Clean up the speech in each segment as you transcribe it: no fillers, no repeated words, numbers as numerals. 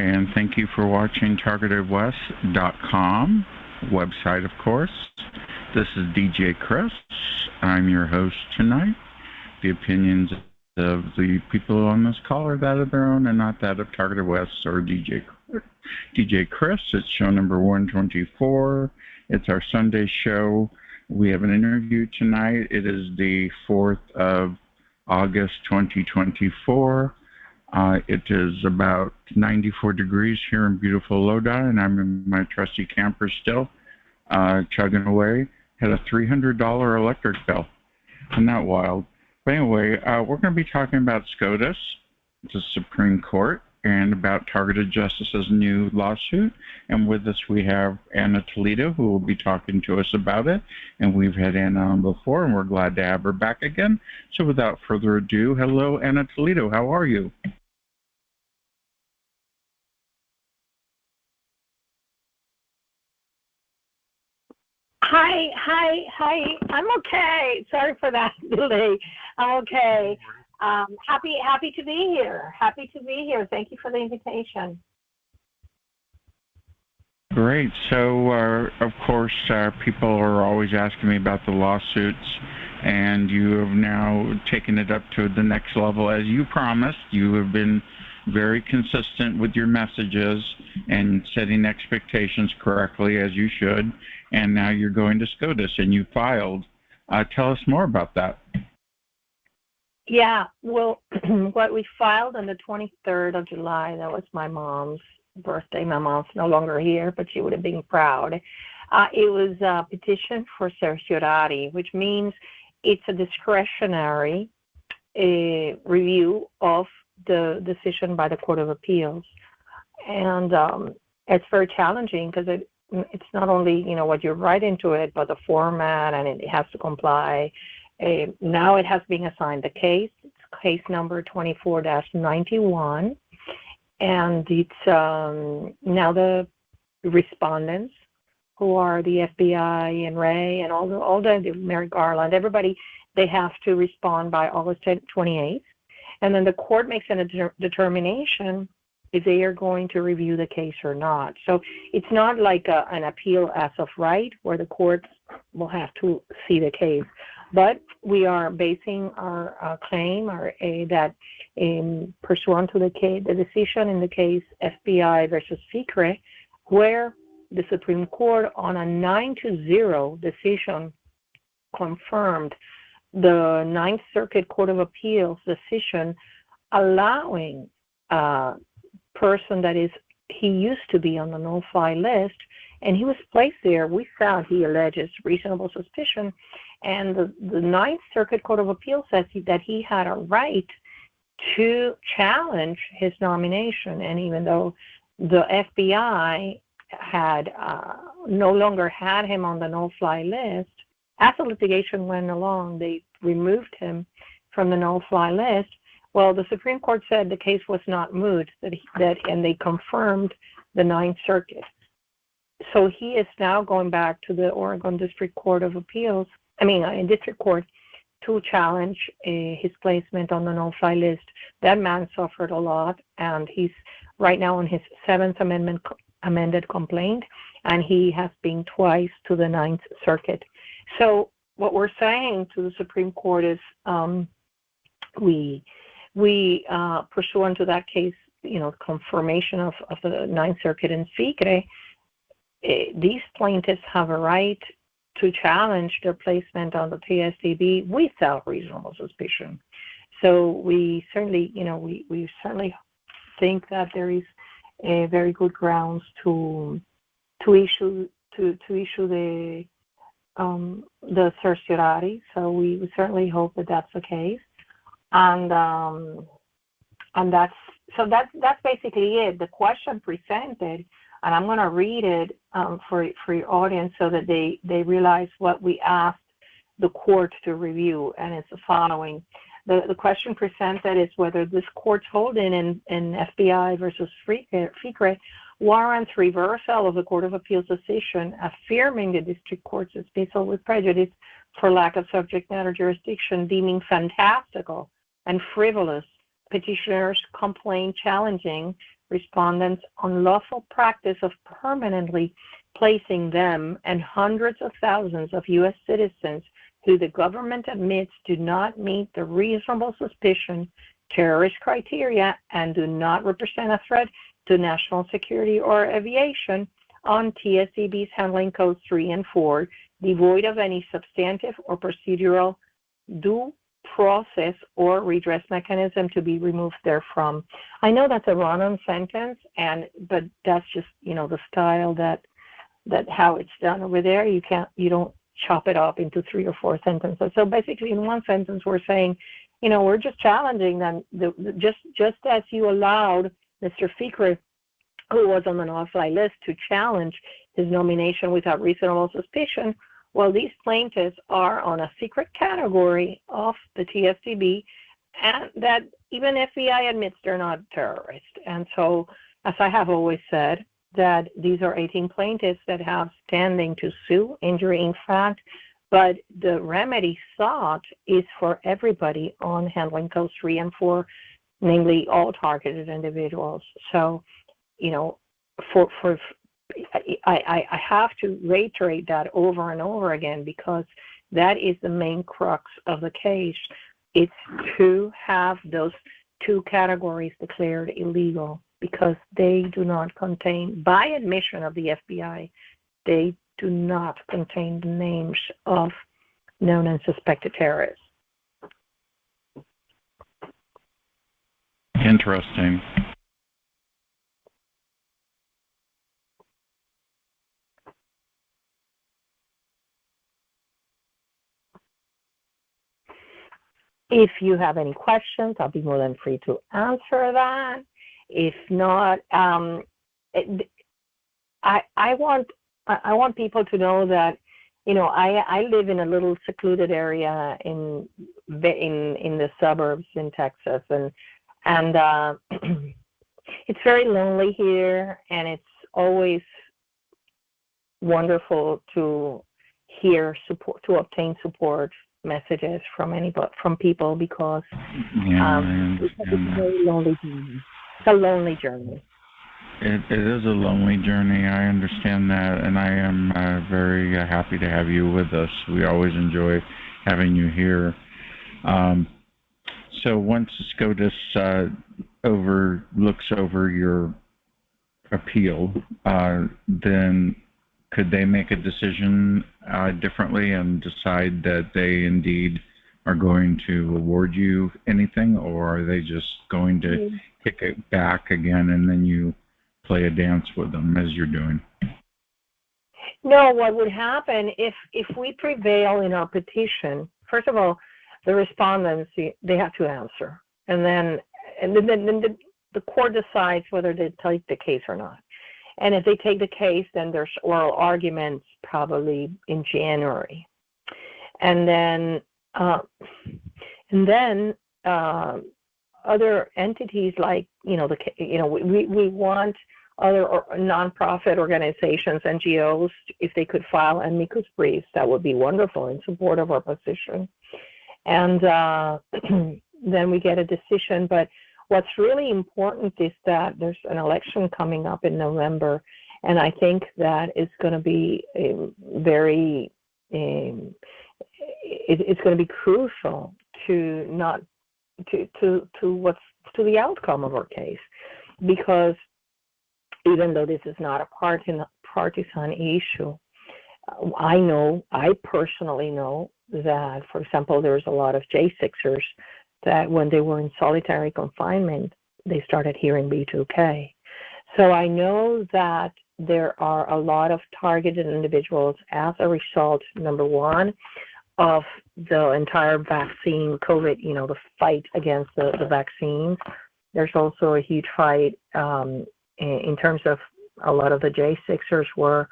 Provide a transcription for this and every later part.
and thank you for watching TargetedWest.com website, of course. This is DJ Chris. I'm your host tonight. The opinions of the people on this call are that of their own and not that of Targeted West or DJ Chris. It's show number 124. It's our Sunday show. We have an interview tonight. It is the 4th of August 2024. It is about 94 degrees here in beautiful Lodi, and I'm in my trusty camper still, chugging away. Had a $300 electric bill. Isn't that wild? But anyway, we're going to be talking about SCOTUS, the Supreme Court, and about Targeted Justice's new lawsuit. And with us we have Anna Toledo, who will be talking to us about it. And we've had Anna on before, and we're glad to have her back again. So without further ado, hello, Anna Toledo. How are you? Hi. I'm okay. Sorry for that delay. I'm okay. Happy to be here. Thank you for the invitation. Great. So, of course, people are always asking me about the lawsuits, and you have now taken it up to the next level. As you promised, you have been very consistent with your messages and setting expectations correctly, as you should. And now you're going to SCOTUS, and you filed. Tell us more about that. Yeah, well, what we filed on the 23rd of July, that was my mom's birthday. My mom's no longer here, but she would have been proud. It was a petition for certiorari, which means it's a discretionary review of the decision by the Court of Appeals. And it's very challenging because it's not only, what you write into it, but the format, and it has to comply. Now it has been assigned the case. It's case number 24-91. And it's now the respondents, who are the FBI and Ray and all the Merrick Garland, everybody, they have to respond by August 28th. And then the court makes a determination if they are going to review the case or not. So it's not like an appeal as of right, where the courts will have to see the case. But we are basing our claim that pursuant to the decision in the case FBI versus Secret, where the Supreme Court on a 9-0 decision confirmed the Ninth Circuit Court of Appeals decision allowing person that he used to be on the no-fly list, and he was placed there. We found, he alleges, reasonable suspicion, and the Ninth Circuit Court of Appeals says that he had a right to challenge his nomination. And even though the FBI had no longer had him on the no-fly list, as the litigation went along, they removed him from the no-fly list. Well, the Supreme Court said the case was not moot, and they confirmed the Ninth Circuit. So he is now going back to the Oregon District Court of Appeals, District Court, to challenge his placement on the no-fly list. That man suffered a lot, and he's right now on his 7th amended complaint, and he has been twice to the Ninth Circuit. So what we're saying to the Supreme Court is we pursuant to that case, confirmation of the Ninth Circuit in Secret, these plaintiffs have a right to challenge their placement on the TSDB without reasonable suspicion. So we certainly, we certainly think that there is a very good grounds to issue the certiorari. So we certainly hope that that's the case. And that's basically it. The question presented, and I'm going to read it for your audience so that they realize what we asked the court to review, and it's the following. The question presented is whether this court's holding in FBI versus Secret warrants reversal of the Court of Appeals decision affirming the district court's dismissal with prejudice for lack of subject matter jurisdiction, deeming fantastical and frivolous petitioners' complaint challenging respondents' unlawful practice of permanently placing them and hundreds of thousands of U.S. citizens who the government admits do not meet the reasonable suspicion terrorist criteria and do not represent a threat to national security or aviation on TSDB's handling codes 3 and 4, devoid of any substantive or procedural due process or redress mechanism to be removed therefrom. I know that's a run-on sentence, but that's just the style that how it's done over there. You don't chop it up into 3 or 4 sentences. So basically, in one sentence, we're saying, we're just challenging them. Just as you allowed Mr. Fikri, who was on the no-fly list, to challenge his nomination without reasonable suspicion, well, these plaintiffs are on a secret category of the TSDB, and that even FBI admits they're not terrorists. And so, as I have always said, that these are 18 plaintiffs that have standing to sue, injury in fact, but the remedy sought is for everybody on handling codes 3 and 4, namely all targeted individuals. So, I have to reiterate that over and over again, because that is the main crux of the case. It's to have those 2 categories declared illegal, because they do not contain, by admission of the FBI, they do not contain the names of known and suspected terrorists. Interesting. If you have any questions, I'll be more than free to answer that. If not, I want people to know that, I live in a little secluded area in the suburbs in Texas, and it's very lonely here, and it's always wonderful to hear support, to obtain support messages from people, because it's a very lonely journey. It's a lonely journey. It is a lonely journey. I understand that, and I am very happy to have you with us. We always enjoy having you here. So once SCOTUS looks over your appeal, then could they make a decision differently and decide that they indeed are going to award you anything, or are they just going to kick it back again and then you play a dance with them as you're doing? No, what would happen if we prevail in our petition? First of all, the respondents, they have to answer, and then the court decides whether they take the case or not. And if they take the case, then there's oral arguments probably in January, and then other entities like we want other nonprofit organizations, NGOs, if they could file amicus briefs, that would be wonderful in support of our position, and then we get a decision. But what's really important is that there's an election coming up in November, and I think that it's going to be it's going to be crucial to the outcome of our case, because even though this is not a partisan issue, I personally know that, for example, there's a lot of J6ers that when they were in solitary confinement, they started hearing B2K. So I know that there are a lot of targeted individuals as a result, number one, of the entire vaccine, COVID, the fight against the vaccines. There's also a huge fight in terms of a lot of the J6ers were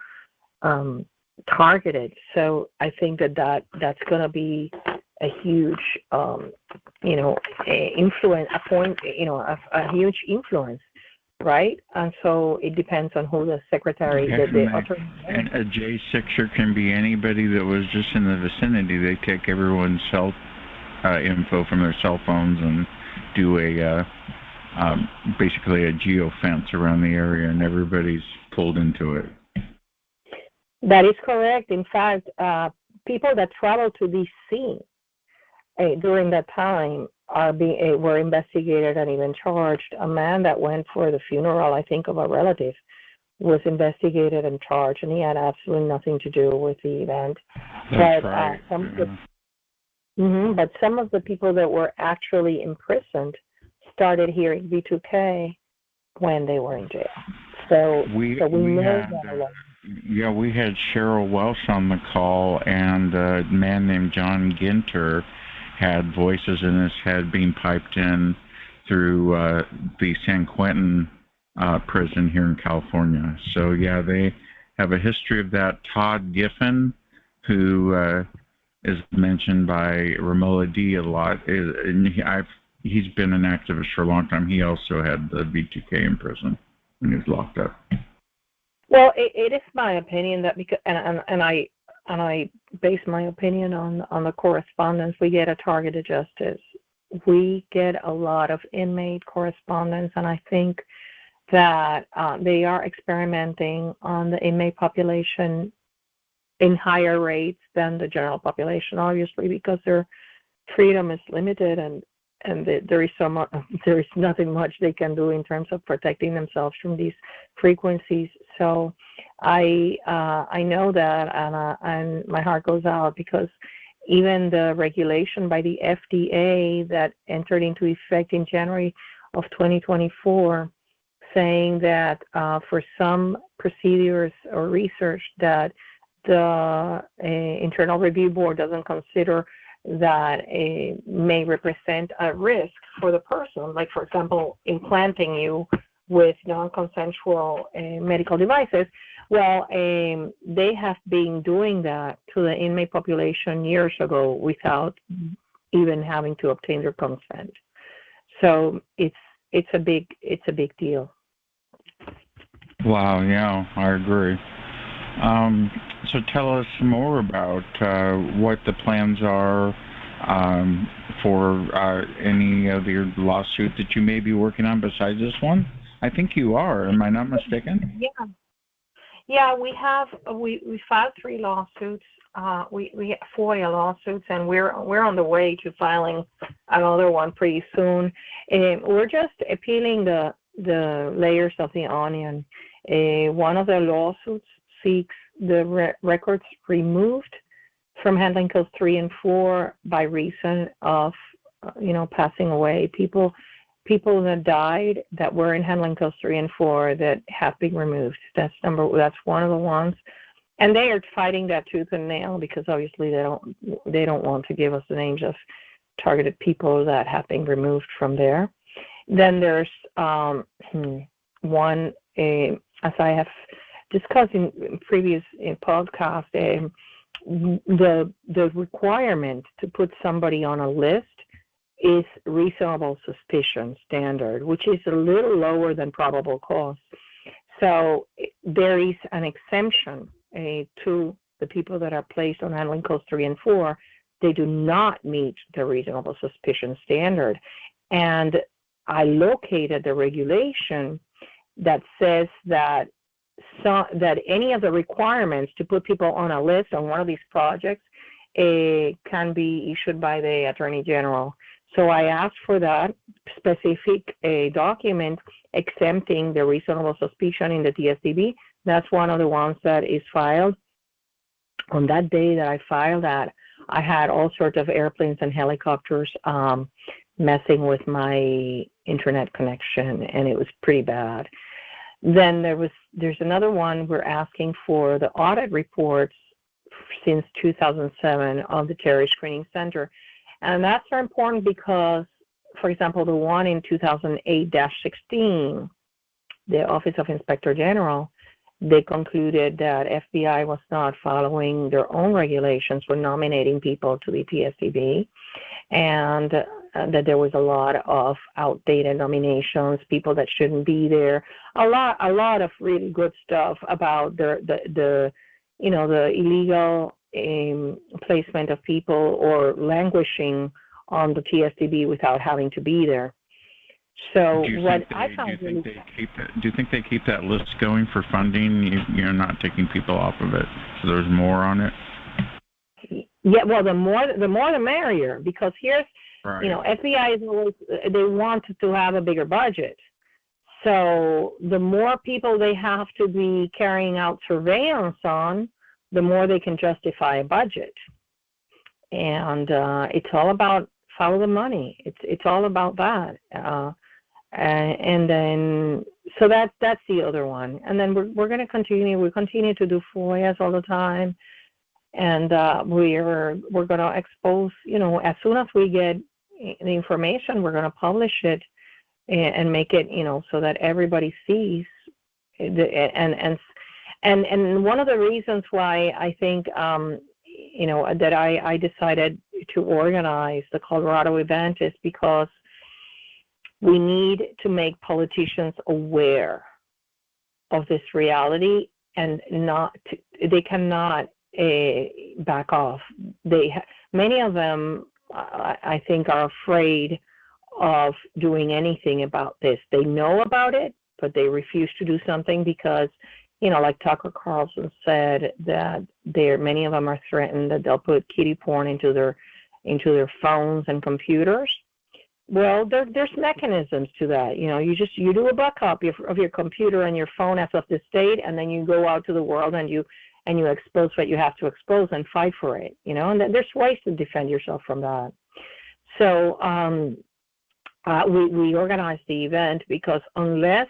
targeted. So I think that's going to be a huge, a huge influence, right? And so it depends on who the secretary, and a J6er can be anybody that was just in the vicinity. They take everyone's info from their cell phones and do basically a geofence around the area, and everybody's pulled into it. That is correct. In fact, people that travel to D.C. During that time were investigated and even charged. A man that went for the funeral, I think, of a relative was investigated and charged, and he had absolutely nothing to do with the event. That's right. But some of the people that were actually imprisoned started hearing B2K when they were in jail. So we know that a lot. Yeah, we had Cheryl Welsh on the call, and a man named John Ginter had voices in his head being piped in through the San Quentin prison here in California. So yeah, they have a history of that. Todd Giffen, who is mentioned by Romola D a lot, he's been an activist for a long time. He also had the B2K in prison when he was locked up. Well, it is my opinion that because and I base my opinion on the correspondence we get at Targeted Justice. We get a lot of inmate correspondence, and I think that they are experimenting on the inmate population in higher rates than the general population, obviously, because their freedom is limited, and there is nothing much they can do in terms of protecting themselves from these frequencies. So I know that, and my heart goes out, because even the regulation by the FDA that entered into effect in January of 2024, saying that for some procedures or research that the Internal Review Board doesn't consider that may represent a risk for the person, like, for example, implanting you with non-consensual medical devices. Well, they have been doing that to the inmate population years ago without even having to obtain their consent. So it's a big deal. Wow, yeah, I agree. So tell us more about what the plans are for any of your lawsuit that you may be working on besides this one. I think you are. Am I not mistaken? Yeah. We filed 3 lawsuits. We have FOIA lawsuits, and we're on the way to filing another one pretty soon. We're just peeling the layers of the onion. One of the lawsuits seeks the records removed from handling codes 3 and 4 by reason of passing away. People that died that were in handling codes 3 and 4 that have been removed. That's one of the ones, and they are fighting that tooth and nail because obviously they don't want to give us the names of targeted people that have been removed from there. Then there's one, as I have discussed in previous podcasts, the requirement to put somebody on a list is reasonable suspicion standard, which is a little lower than probable cause. So there is an exemption to the people that are placed on handling codes 3 and 4. They do not meet the reasonable suspicion standard. And I located the regulation that says that any of the requirements to put people on a list on one of these projects can be issued by the Attorney General. So I asked for that specific document exempting the reasonable suspicion in the TSDB. That's one of the ones that is filed. On that day that I filed that, I had all sorts of airplanes and helicopters messing with my internet connection, and it was pretty bad. Then there's another one. We're asking for the audit reports since 2007 of the Terrorist Screening Center. And that's very important because, for example, the one in 2008-16, the Office of Inspector General, they concluded that FBI was not following their own regulations for nominating people to the PSDB, and that there was a lot of outdated nominations, people that shouldn't be there, a lot of really good stuff about the illegal placement of people or languishing on the TSDB without having to be there. So Do you what think I they found really do you think they keep that list going for funding? Not taking people off of it, so there's more on it. yeah, well, the more the merrier, because here's Right. FBI is always, they want to have a bigger budget. So the more people they have to be carrying out surveillance on, the more they can justify a budget. And it's all about follow the money. It's all about that. And then so that's the other one. And then we're going to continue. We continue to do FOIAs all the time, and we're going to expose. As soon as we get the information, we're going to publish it and make it so that everybody sees. And one of the reasons why I think that I decided to organize the Colorado event is because we need to make politicians aware of this reality, and they cannot back off. Many of them, I think, are afraid of doing anything about this. They know about it, but they refuse to do something because, like Tucker Carlson said, that many of them are threatened that they'll put kiddie porn into their phones and computers. Well, there's mechanisms to that. You do a backup of your computer and your phone as of this date, and then you go out to the world and you expose what you have to expose and fight for it. And there's ways to defend yourself from that. So we organized the event because unless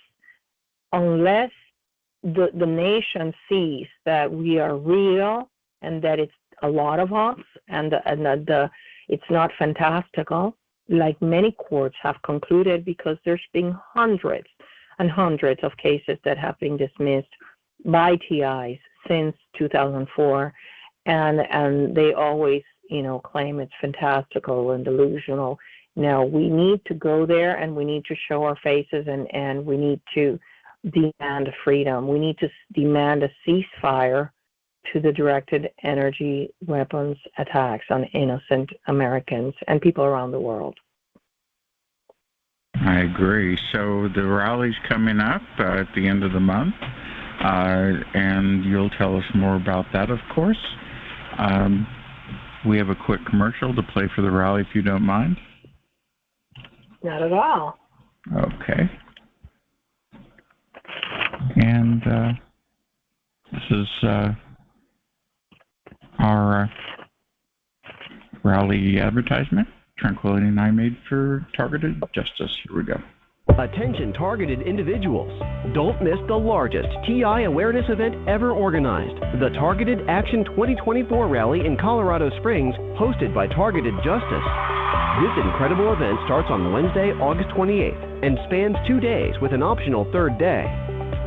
the nation sees that we are real and that it's a lot of us and that it's not fantastical, like many courts have concluded, because there's been hundreds and hundreds of cases that have been dismissed by TIs since 2004, and they always, claim it's fantastical and delusional. Now, we need to go there and we need to show our faces and we need to demand freedom. We need to demand a ceasefire to the directed energy weapons attacks on innocent Americans and people around the world. I agree. So the rally's coming up at the end of the month, and you'll tell us more about that, of course. We have a quick commercial to play for the rally, if you don't mind. Not at all. Okay. And this is our rally advertisement Tranquility and I made for Targeted Justice. Here we go. Attention targeted individuals. Don't miss the largest TI awareness event ever organized, the Targeted Action 2024 rally in Colorado Springs, hosted by Targeted Justice. This incredible event starts on Wednesday, August 28th, and spans 2 days with an optional third day.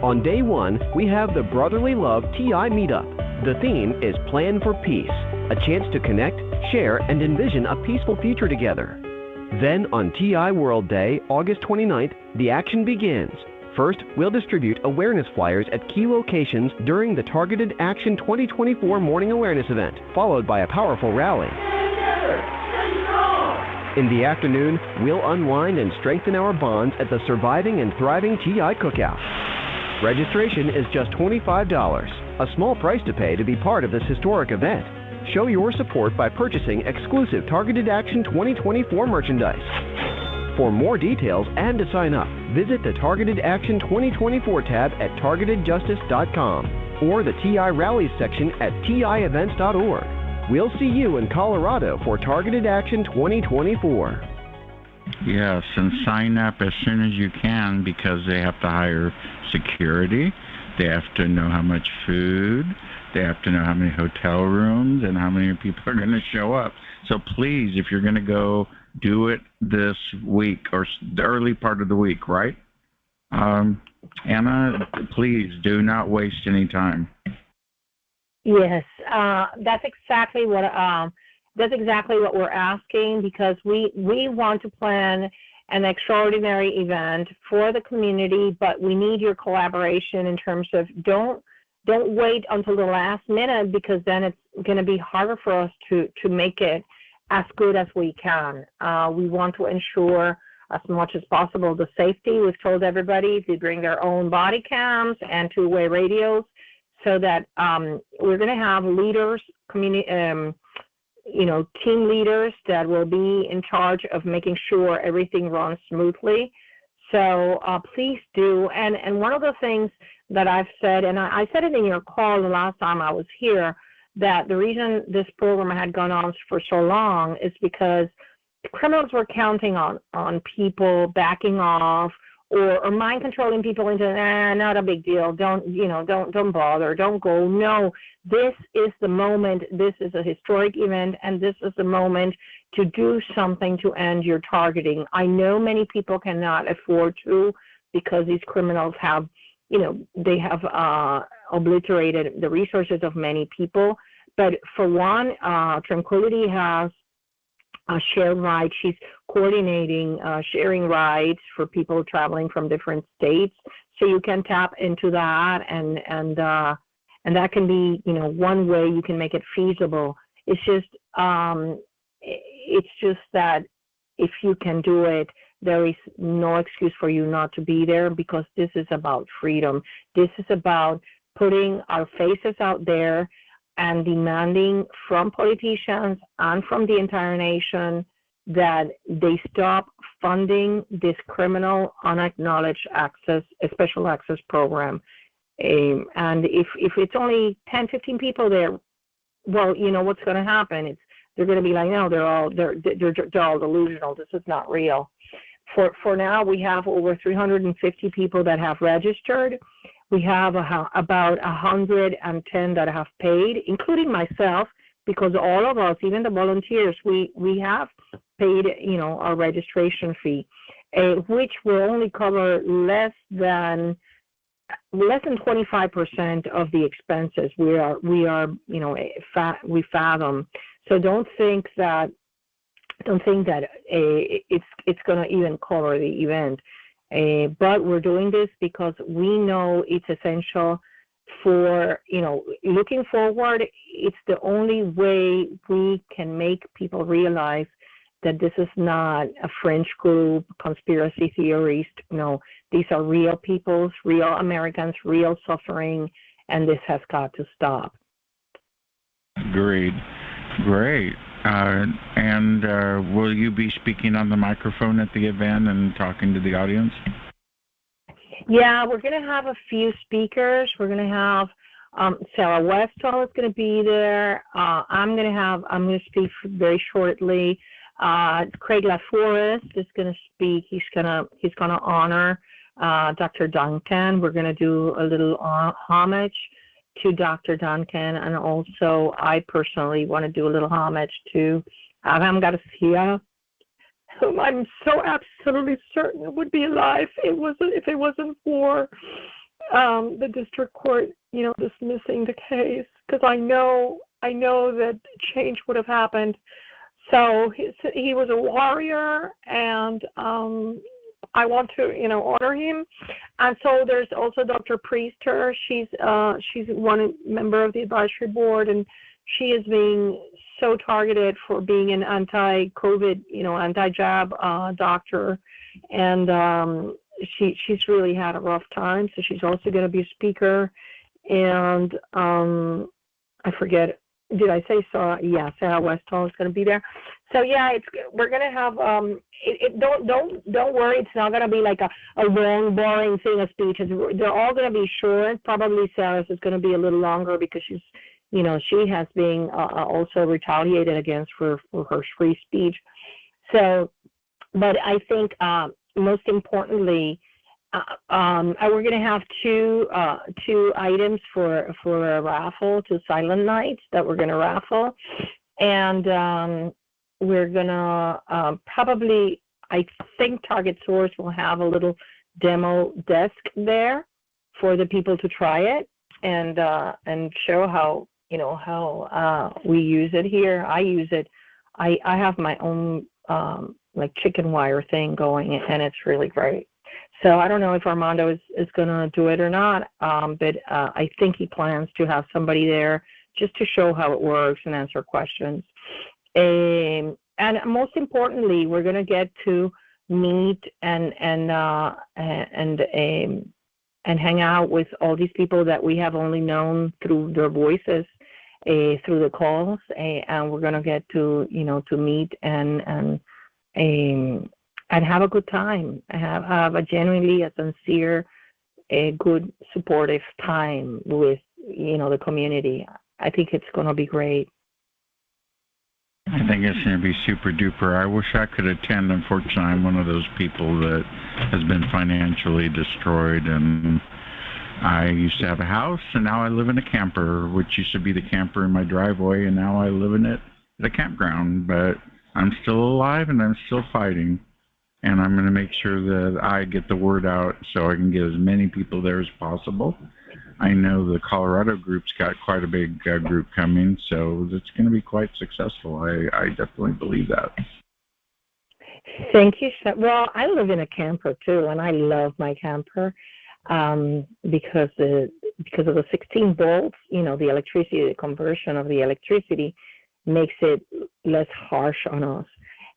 On day 1, we have the Brotherly Love TI Meetup. The theme is Plan for Peace, a chance to connect, share, and envision a peaceful future together. Then on TI World Day, August 29th, the action begins. First, we'll distribute awareness flyers at key locations during the Targeted Action 2024 morning awareness event, followed by a powerful rally. In the afternoon, we'll unwind and strengthen our bonds at the Surviving and Thriving TI Cookout. Registration is just $25, a small price to pay to be part of this historic event. Show your support by purchasing exclusive Targeted Action 2024 merchandise. For more details and to sign up, visit the Targeted Action 2024 tab at targetedjustice.com or the TI Rallies section at tievents.org. We'll see you in Colorado for Targeted Action 2024. Yes, and sign up as soon as you can, because they have to hire security. They have to know how much food. They have to know how many hotel rooms and how many people are going to show up. So please, if you're going to go, do it this week or the early part of the week, right? Anna, please do not waste any time. Yes, that's exactly what we're asking, because we want to plan an extraordinary event for the community, but we need your collaboration in terms of don't wait until the last minute, because then it's going to be harder for us to make it as good as we can. We want to ensure as much as possible the safety. We've told everybody to bring their own body cams and two-way radios, so that we're going to have leaders, team leaders that will be in charge of making sure everything runs smoothly. So please do. And one of the things that I've said, and I said it in your call the last time I was here, that the reason this program had gone on for so long is because criminals were counting on people backing off or mind controlling people into, not a big deal, don't bother, don't go. No, this is the moment. This is a historic event, and this is the moment to do something to end your targeting. I know many people cannot afford to, because these criminals have, they have obliterated the resources of many people. But for one, Tranquility has a shared ride. She's coordinating sharing rides for people traveling from different states. So you can tap into that, and that can be, one way you can make it feasible. It's just that if you can do it, there is no excuse for you not to be there, because this is about freedom. This is about putting our faces out there and demanding from politicians and from the entire nation that they stop funding this criminal unacknowledged access, special access program. And if it's only 10, 15 people there, well, what's going to happen? They're going to be like, no, they're all delusional. This is not real. For now, we have over 350 people that have registered. We have about 110 that have paid, including myself, because all of us, even the volunteers, we have paid, our registration fee, which will only cover less than 25% of the expenses. We fathom. So don't think that it's going to even cover the event. But we're doing this because we know it's essential for, looking forward. It's the only way we can make people realize that this is not a fringe group, conspiracy theories. No, these are real peoples, real Americans, real suffering, and this has got to stop. Great. And will you be speaking on the microphone at the event and talking to the audience? Yeah, we're going to have a few speakers. We're going to have Sarah Westall is going to be there. I'm going to speak very shortly. Craig LaForest is going to speak. He's going to honor Dr. Duncan. We're going to do a little homage to Dr. Duncan, and also I personally want to do a little homage to Abraham Garcia, whom I'm so absolutely certain would be alive if it wasn't for the district court, dismissing the case, because I know that change would have happened. So he was a warrior, and I want to, honor him. And so there's also Dr. Priester. She's one member of the advisory board, and she is being so targeted for being an anti-COVID, anti-jab doctor, and she's really had a rough time. So she's also going to be a speaker, and I forget. Did I say Sarah? Yeah, Sarah Westall is going to be there. So yeah, we're going to have. Don't worry. It's not going to be like a long, boring thing of speeches. They're all going to be short. Probably Sarah's is going to be a little longer because she's, she has been also retaliated against for her free speech. So, but I think most importantly, we're going to have two items for a raffle, two silent nights that we're going to raffle, and we're going to probably, I think Target Source will have a little demo desk there for the people to try it and show how we use it here. I use it. I have my own like chicken wire thing going, and it's really great. So I don't know if Armando is going to do it or not, but I think he plans to have somebody there just to show how it works and answer questions. And most importantly, we're going to get to meet and hang out with all these people that we have only known through their voices, through the calls, and we're gonna get to to meet and have a good time, have a genuinely a sincere, a good supportive time with the community. I think it's gonna be great. I think it's going to be super duper. I wish I could attend. Unfortunately, I'm one of those people that has been financially destroyed, and I used to have a house, and now I live in a camper, which used to be the camper in my driveway, and now I live in it at a campground. But I'm still alive, and I'm still fighting, and I'm going to make sure that I get the word out so I can get as many people there as possible. I know the Colorado group's got quite a big group coming, so it's going to be quite successful. I definitely believe that. Thank you. Well, I live in a camper too, and I love my camper because of the 16 volts. The electricity, the conversion of the electricity makes it less harsh on us.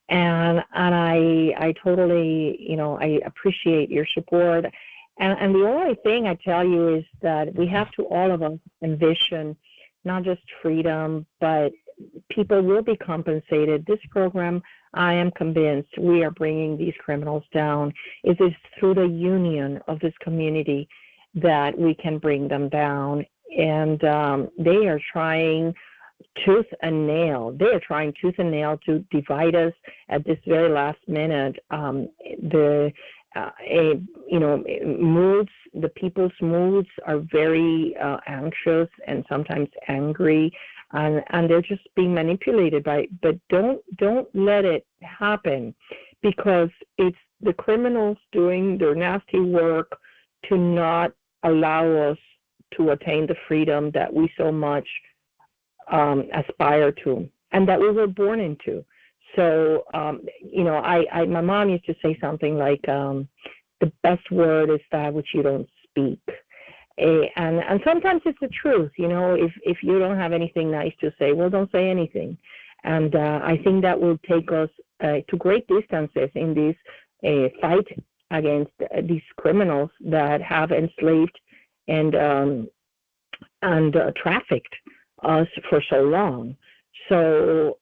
And I totally, I appreciate your support. And the only thing I tell you is that we have to all of us envision not just freedom, but people will be compensated. This program, I am convinced, we are bringing these criminals down. It is through the union of this community that we can bring them down. And they are trying tooth and nail. They are trying tooth and nail to divide us at this very last minute. Moods, the people's moods are very anxious and sometimes angry, and they're just being manipulated by. But don't let it happen, because it's the criminals doing their nasty work to not allow us to attain the freedom that we so much aspire to and that we were born into. So, my mom used to say something like, the best word is that which you don't speak. And sometimes it's the truth, if you don't have anything nice to say, well, don't say anything. And I think that will take us to great distances in this fight against these criminals that have enslaved and trafficked us for so long. So,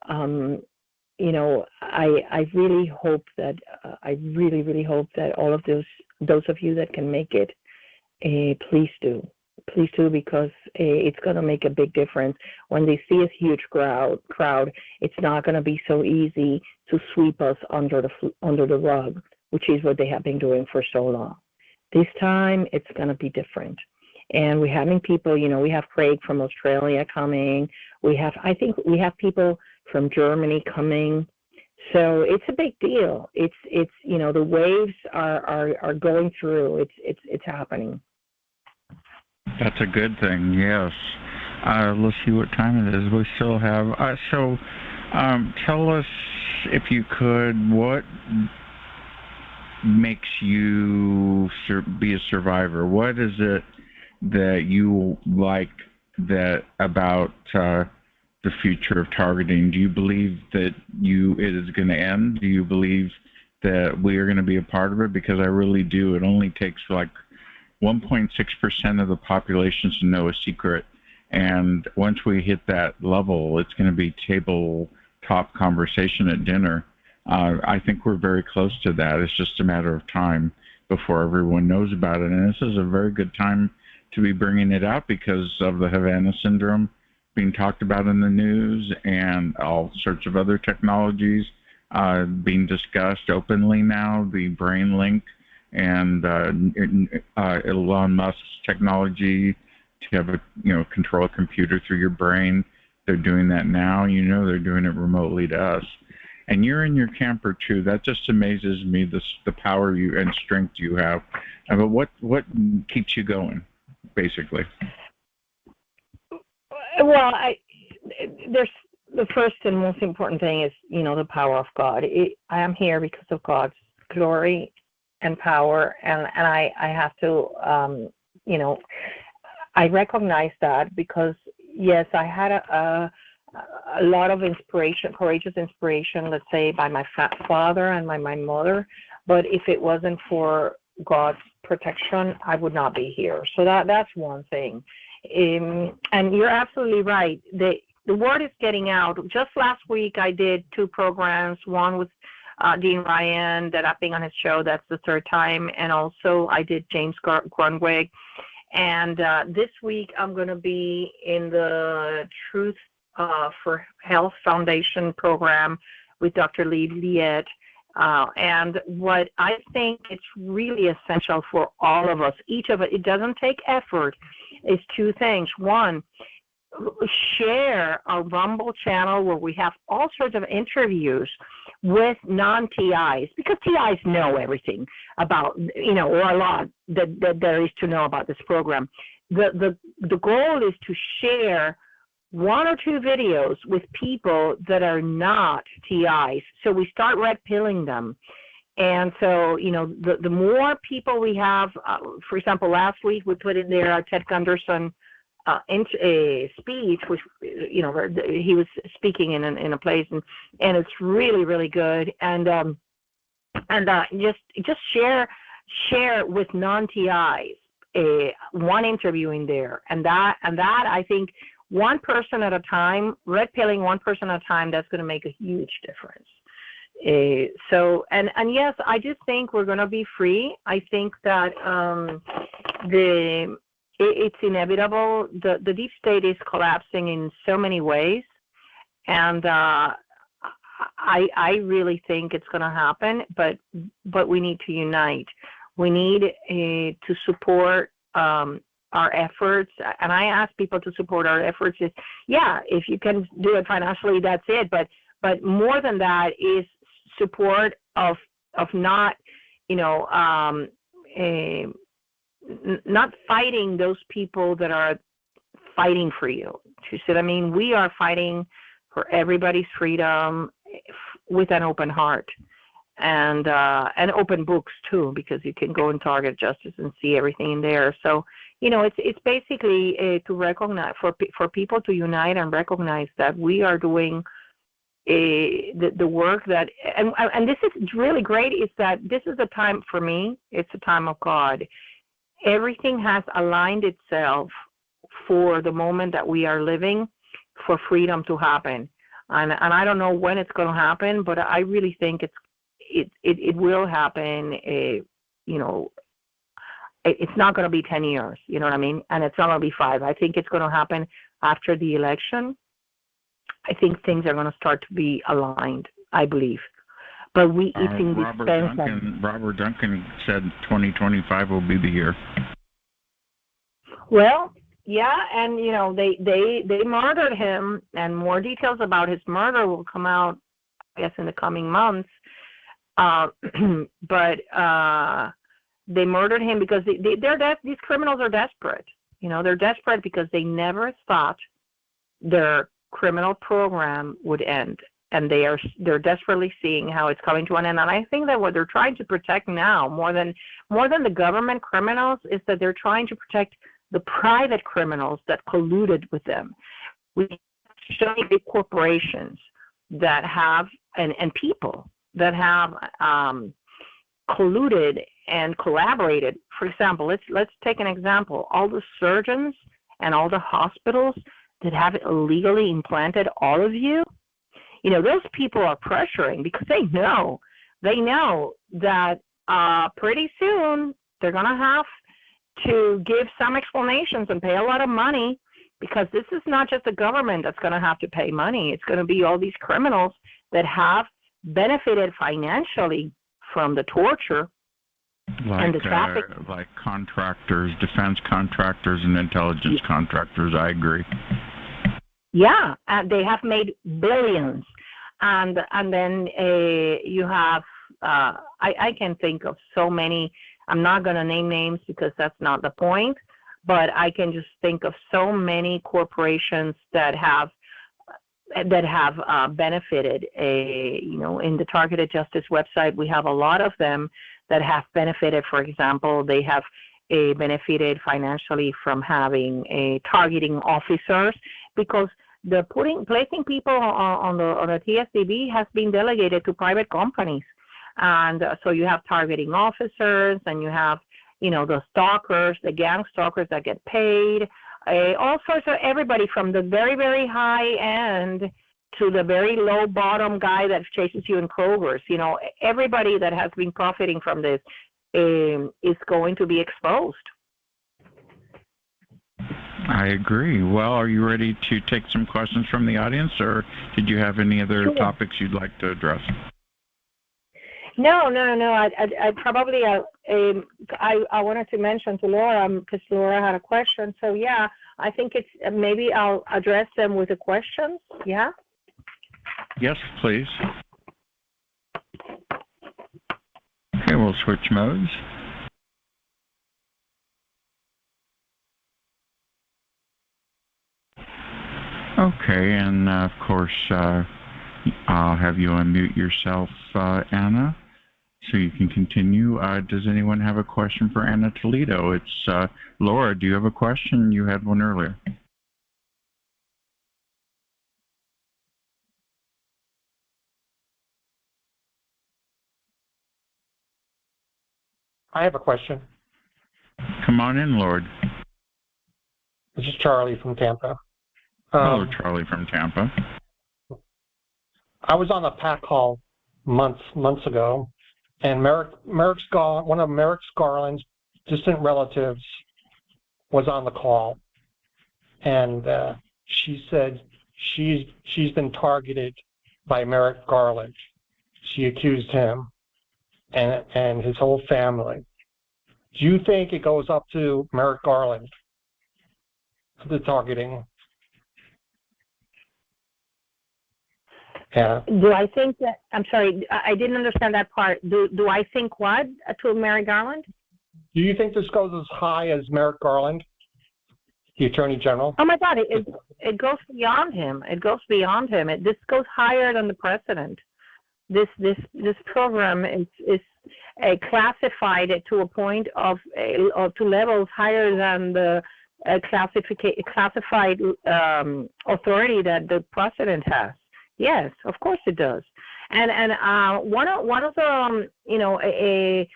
I really hope that I really hope that all of those of you that can make it, please do, because it's going to make a big difference. When they see a huge crowd, it's not going to be so easy to sweep us under the rug, which is what they have been doing for so long. This time, it's going to be different. And we're having people, we have Craig from Australia coming. I think we have people from Germany coming. So it's a big deal. It's the waves are going through. It's happening. That's a good thing. Yes. Let's see what time it is. We still have. Tell us, if you could, what makes you be a survivor? What is it that you like about the future of targeting? Do you believe that it is going to end? Do you believe that we are going to be a part of it? Because I really do. It only takes like 1.6% of the population to know a secret, and once we hit that level, it's going to be tabletop conversation at dinner. I think we're very close to that. It's just a matter of time before everyone knows about it, and this is a very good time to be bringing it out because of the Havana syndrome being talked about in the news and all sorts of other technologies being discussed openly now, the brain link and Elon Musk's technology to have control a computer through your brain. They're doing that now. They're doing it remotely to us. And you're in your camper too. That just amazes me, the power you and strength you have. But what keeps you going, basically? Well, there's the first and most important thing is the power of God. I am here because of God's glory and power, and I have to I recognize that because yes, I had a lot of inspiration, courageous inspiration, let's say by my father and my mother, But if it wasn't for God's protection, I would not be here. So that's one thing. And you're absolutely right. The word is getting out. Just last week, I did 2 programs. One with Dean Ryan that I've been on his show. That's the 3rd time. And also I did James Grunweg. And this week I'm going to be in the Truth for Health Foundation program with Dr. Lee Liet. And what I think it's really essential for all of us, each of it doesn't take effort, is 2 things. One, share a Rumble channel where we have all sorts of interviews with non-TIs, because TIs know everything about, or a lot that there is to know about this program. The goal is to share 1 or 2 videos with people that are not TIs. So we start red pilling them. And so, the more people we have, for example, last week we put in there Ted Gunderson a speech, which he was speaking in a place, and it's really, really good. And just share with non-TIs 1 interview in there, and that I think 1 person at a time, red pilling 1 person at a time, that's going to make a huge difference. So yes, I just think we're going to be free. I think that it's inevitable. The deep state is collapsing in so many ways, and I really think it's going to happen. But we need to unite. We need to support our efforts, and I ask people to support our efforts. If you can do it financially, that's it. But more than that is support of not not fighting those people that are fighting for you. She said, we are fighting for everybody's freedom with an open heart and open books too, because you can go in Target Justice and see everything in there. So, it's basically to recognize, for people to unite and recognize that we are doing the work that, and this is really great, is that this is a time, for me, it's a time of God. Everything has aligned itself for the moment that we are living, for freedom to happen. And I don't know when it's going to happen, but I really think it will happen. It's not going to be 10 years, you know what I mean? And it's not going to be 5. I think it's going to happen after the election. I think things are going to start to be aligned, I believe. But it's indispensable. Robert Duncan said 2025 will be the year. Well, yeah, and they murdered him, and more details about his murder will come out, I guess, in the coming months. But they murdered him because these criminals are desperate. They're desperate because they never thought their criminal program would end. And they're desperately seeing how it's coming to an end. And I think that what they're trying to protect now, more than the government criminals, is that they're trying to protect the private criminals that colluded with them. We have big corporations that have and people that have colluded and collaborated. For example, let's take an example. All the surgeons and all the hospitals that have illegally implanted all of you. Those people are pressuring because they know that pretty soon they're going to have to give some explanations and pay a lot of money, because this is not just the government that's going to have to pay money. It's going to be all these criminals that have benefited financially from the torture and the traffic. Like contractors, defense contractors, and intelligence contractors. I agree. Yeah, and they have made billions. And then you have, I can think of so many. I'm not going to name names because that's not the point, but I can just think of so many corporations that have benefited. In the Targeted Justice website, we have a lot of them that have benefited. For example, they have benefited financially from having targeting officers, because placing people on the TSDB has been delegated to private companies. And so you have targeting officers, and you have, the stalkers, the gang stalkers that get paid, all sorts of everybody from the very, very high end to the very low bottom guy that chases you in Kroger's. Everybody that has been profiting from this is going to be exposed. I agree. Well, are you ready to take some questions from the audience, or did you have any other topics you'd like to address? No. I probably I wanted to mention to Laura, because Laura had a question. So yeah, I think it's maybe I'll address them with the questions. Yeah. Yes, please. Okay, we'll switch modes. Okay, and of course, I'll have you unmute yourself, Anna, so you can continue. Does anyone have a question for Anna Toledo? It's Laura. Do you have a question? You had one earlier. I have a question. Come on in, Lord. This is Charlie from Tampa. Hello, Charlie from Tampa. I was on a PAC call months ago, and one of Merrick Garland's distant relatives was on the call, and she said she's been targeted by Merrick Garland. She accused him and his whole family. Do you think it goes up to Merrick Garland, the targeting? Yeah. Do I think that, I'm sorry, I didn't understand that part. Do I think what to Merrick Garland? Do you think this goes as high as Merrick Garland, the Attorney General? Oh my God, it goes beyond him. It goes beyond him. This goes higher than the president. This program is classified to a point of to levels higher than the classified authority that the president has. Yes, of course it does. And one of the a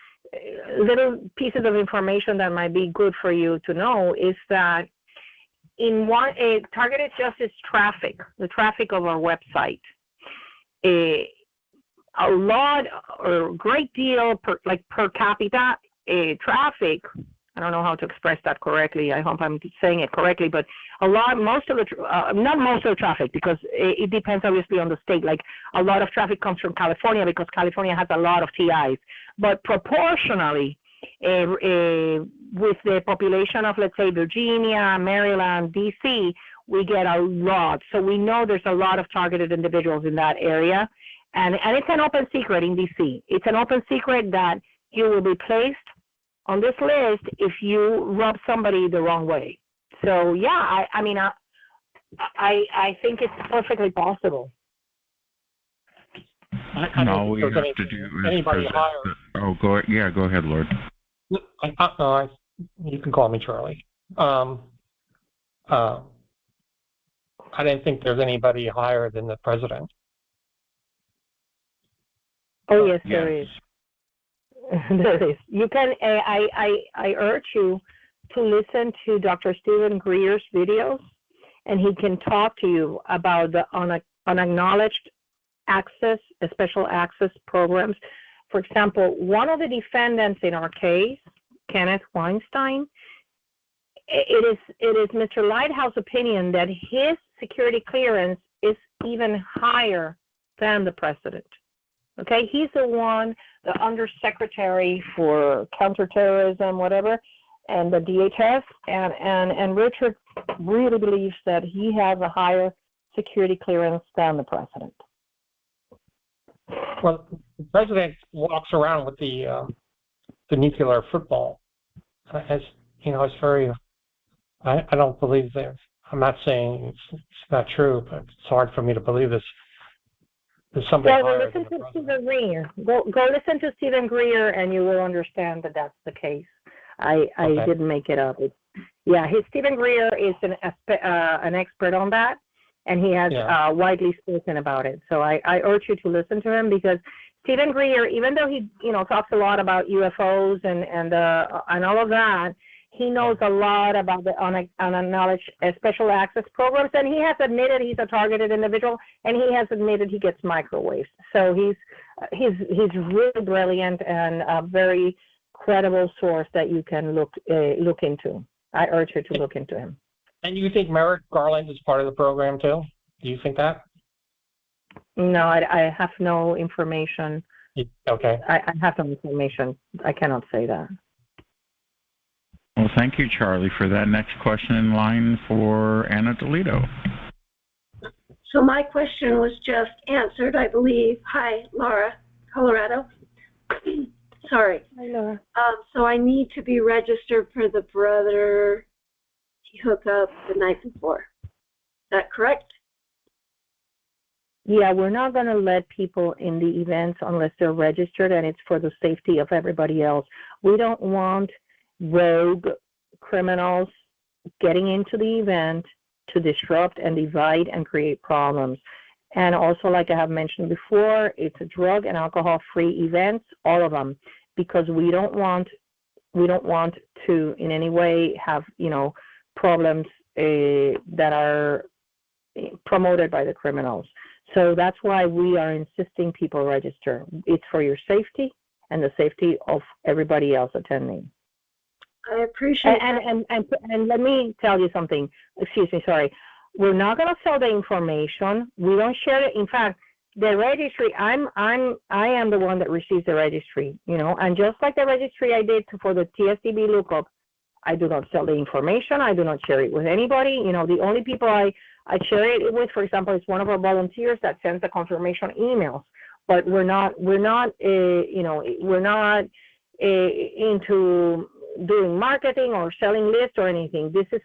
little pieces of information that might be good for you to know is that in targeted justice traffic, the traffic of our website, a lot or great deal per capita traffic. I don't know how to express that correctly. I hope I'm saying it correctly, but not most of the traffic, because it depends obviously on the state. Like a lot of traffic comes from California because California has a lot of TIs, but proportionally with the population of, let's say, Virginia, Maryland, DC, we get a lot. So we know there's a lot of targeted individuals in that area. And it's an open secret in DC. It's an open secret that you will be placed on this list if you rub somebody the wrong way. So yeah, I think it's perfectly possible. All we have to do is anybody higher. Oh, go ahead, Lord. You can call me Charlie. I didn't think there's anybody higher than the president. Oh yes, there is. There is. You can. I urge you to listen to Dr. Stephen Greer's videos, and he can talk to you about the unacknowledged access, special access programs. For example, one of the defendants in our case, Kenneth Weinstein, it is Mr. Lighthouse's opinion that his security clearance is even higher than the president. Okay, he's the undersecretary for counterterrorism, whatever, and the DHS, and Richard really believes that he has a higher security clearance than the president. Well, the president walks around with the nuclear football. As you know, it's very. I don't believe that. I'm not saying it's not true, but it's hard for me to believe this. Listen to Stephen Greer. Go listen to Stephen Greer, and you will understand that that's the case. I didn't make it up. Stephen Greer is an expert on that, and he has widely spoken about it. So I urge you to listen to him, because Stephen Greer, even though he, talks a lot about UFOs and all of that, he knows a lot about the unacknowledged special access programs, and he has admitted he's a targeted individual, and he has admitted he gets microwaves. So he's really brilliant and a very credible source that you can look into. I urge you to look into him. And you think Merrick Garland is part of the program too? Do you think that? No, I have no information. Okay. I have no information. I cannot say that. Well, thank you, Charlie, for that. Next question in line for Anna Toledo. So my question was just answered, I believe. Hi, Laura, Colorado. Sorry. Hi, Laura. So I need to be registered for the brother hookup the night before. Is that correct? Yeah, we're not going to let people in the events unless they're registered, and it's for the safety of everybody else. We don't want rogue criminals getting into the event to disrupt and divide and create problems. And also, like I have mentioned before, it's a drug and alcohol-free events, all of them, because we don't want to in any way have problems that are promoted by the criminals. So that's why we are insisting people register. It's for your safety and the safety of everybody else attending. I appreciate that. And let me tell you something. Excuse me, sorry. We're not going to sell the information. We don't share it. In fact, the registry, I am the one that receives the registry, and just like the registry I did for the TSDB lookup, I do not sell the information. I do not share it with anybody. The only people I share it with, for example, is one of our volunteers that sends the confirmation emails. But we're not into doing marketing or selling lists or anything. This is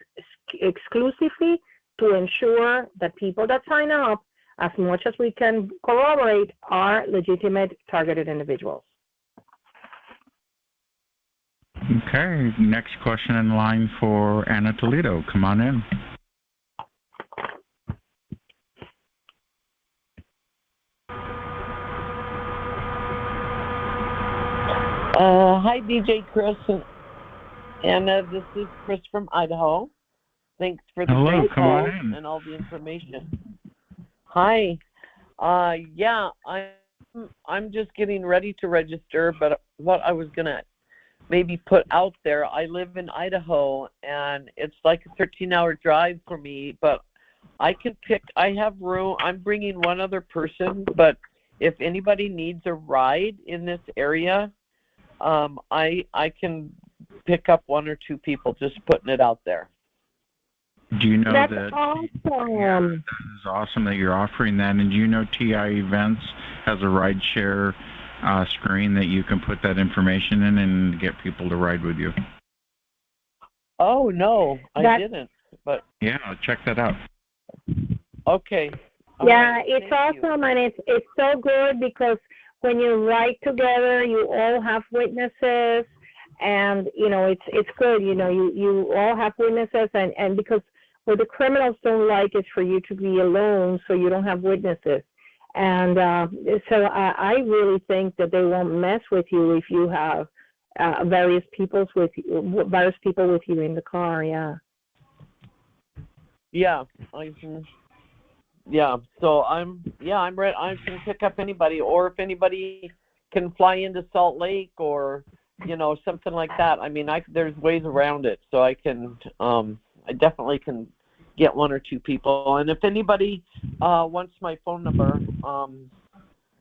exclusively to ensure that people that sign up, as much as we can corroborate, are legitimate targeted individuals. Okay, next question in line for Anna Toledo. Come on in. Hi, DJ Chris and Anna. This is Chris from Idaho. Thanks for the great call and all the information. Hi. Yeah, I'm just getting ready to register, but what I was gonna maybe put out there, I live in Idaho, and it's like a 13-hour drive for me, but I have room. I'm bringing one other person, but if anybody needs a ride in this area, I can pick up one or two people, just putting it out there. Do you know That's that? Awesome. Yeah, that is awesome that you're offering that. And do you know TI Events has a ride share screen that you can put that information in and get people to ride with you? Oh no, I didn't. But yeah, check that out. Okay. Yeah, it's awesome, and it's so good because when you ride together, you all have witnesses, and it's good. You all have witnesses, and because what the criminals don't like is for you to be alone, so you don't have witnesses. And so I really think that they won't mess with you if you have various people with you in the car. Yeah. Yeah, Yeah, so I'm ready. I can pick up anybody, or if anybody can fly into Salt Lake or something like that. I mean, there's ways around it, so I can. I definitely can get one or two people. And if anybody wants my phone number,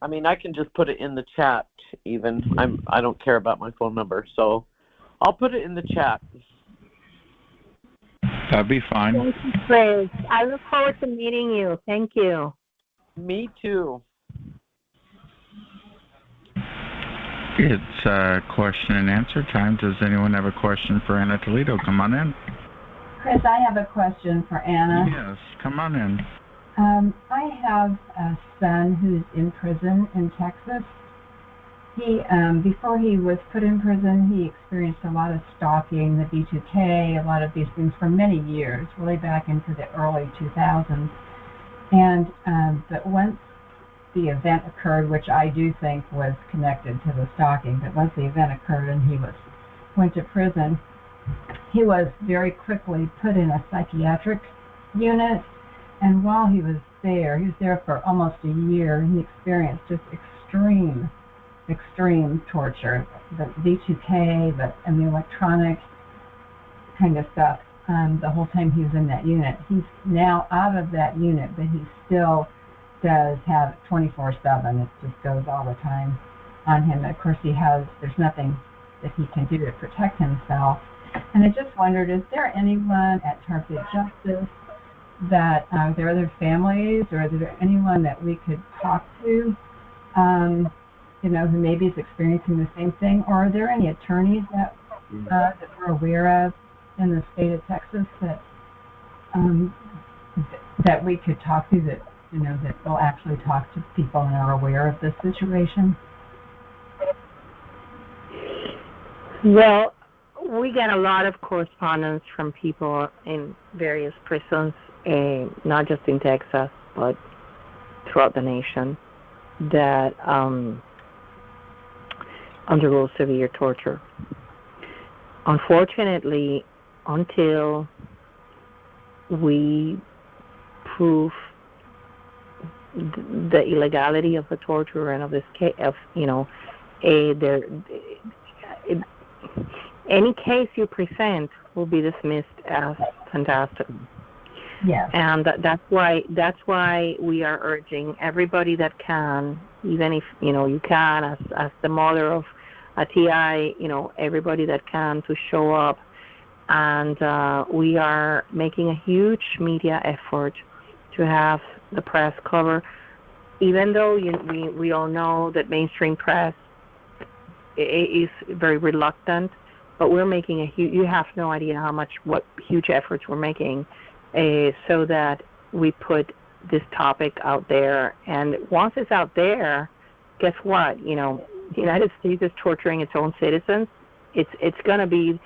I mean, I can just put it in the chat. Even I don't care about my phone number, so I'll put it in the chat. That'd be fine. Thank you, Chris. I look forward to meeting you. Thank you. Me too. It's question and answer time. Does anyone have a question for Anna Toledo? Come on in. Chris, I have a question for Anna. Yes, come on in. I have a son who's in prison in Texas. He, before he was put in prison, he experienced a lot of stalking, the B2K, a lot of these things for many years, really back into the early 2000s. And but once the event occurred, which I do think was connected to the stalking, but once the event occurred and he went to prison, he was very quickly put in a psychiatric unit, and while he was there for almost a year, he experienced just extreme torture, the V2K, and the electronic kind of stuff, the whole time he was in that unit. He's now out of that unit, but he still does have 24/7. It just goes all the time on him. Of course, there's nothing that he can do to protect himself. And I just wondered, is there anyone at Targeted Justice that, are there other families, or is there anyone that we could talk to, who maybe is experiencing the same thing? Or are there any attorneys that we're aware of in the state of Texas that we could talk to, that will actually talk to people and are aware of this situation? Well, we get a lot of correspondence from people in various prisons, not just in Texas, but throughout the nation, that undergo severe torture. Unfortunately, until we prove the illegality of the torture and of this case, any case you present will be dismissed as fantastical. Yes. And that's why we are urging everybody that can, even if you can, as the mother of a TI, everybody that can, to show up. And we are making a huge media effort to have the press cover, even though we all know that mainstream press is very reluctant. But we're making you have no idea what huge efforts we're making, so that we put this topic out there. And once it's out there, guess what? The United States is torturing its own citizens. It's gonna be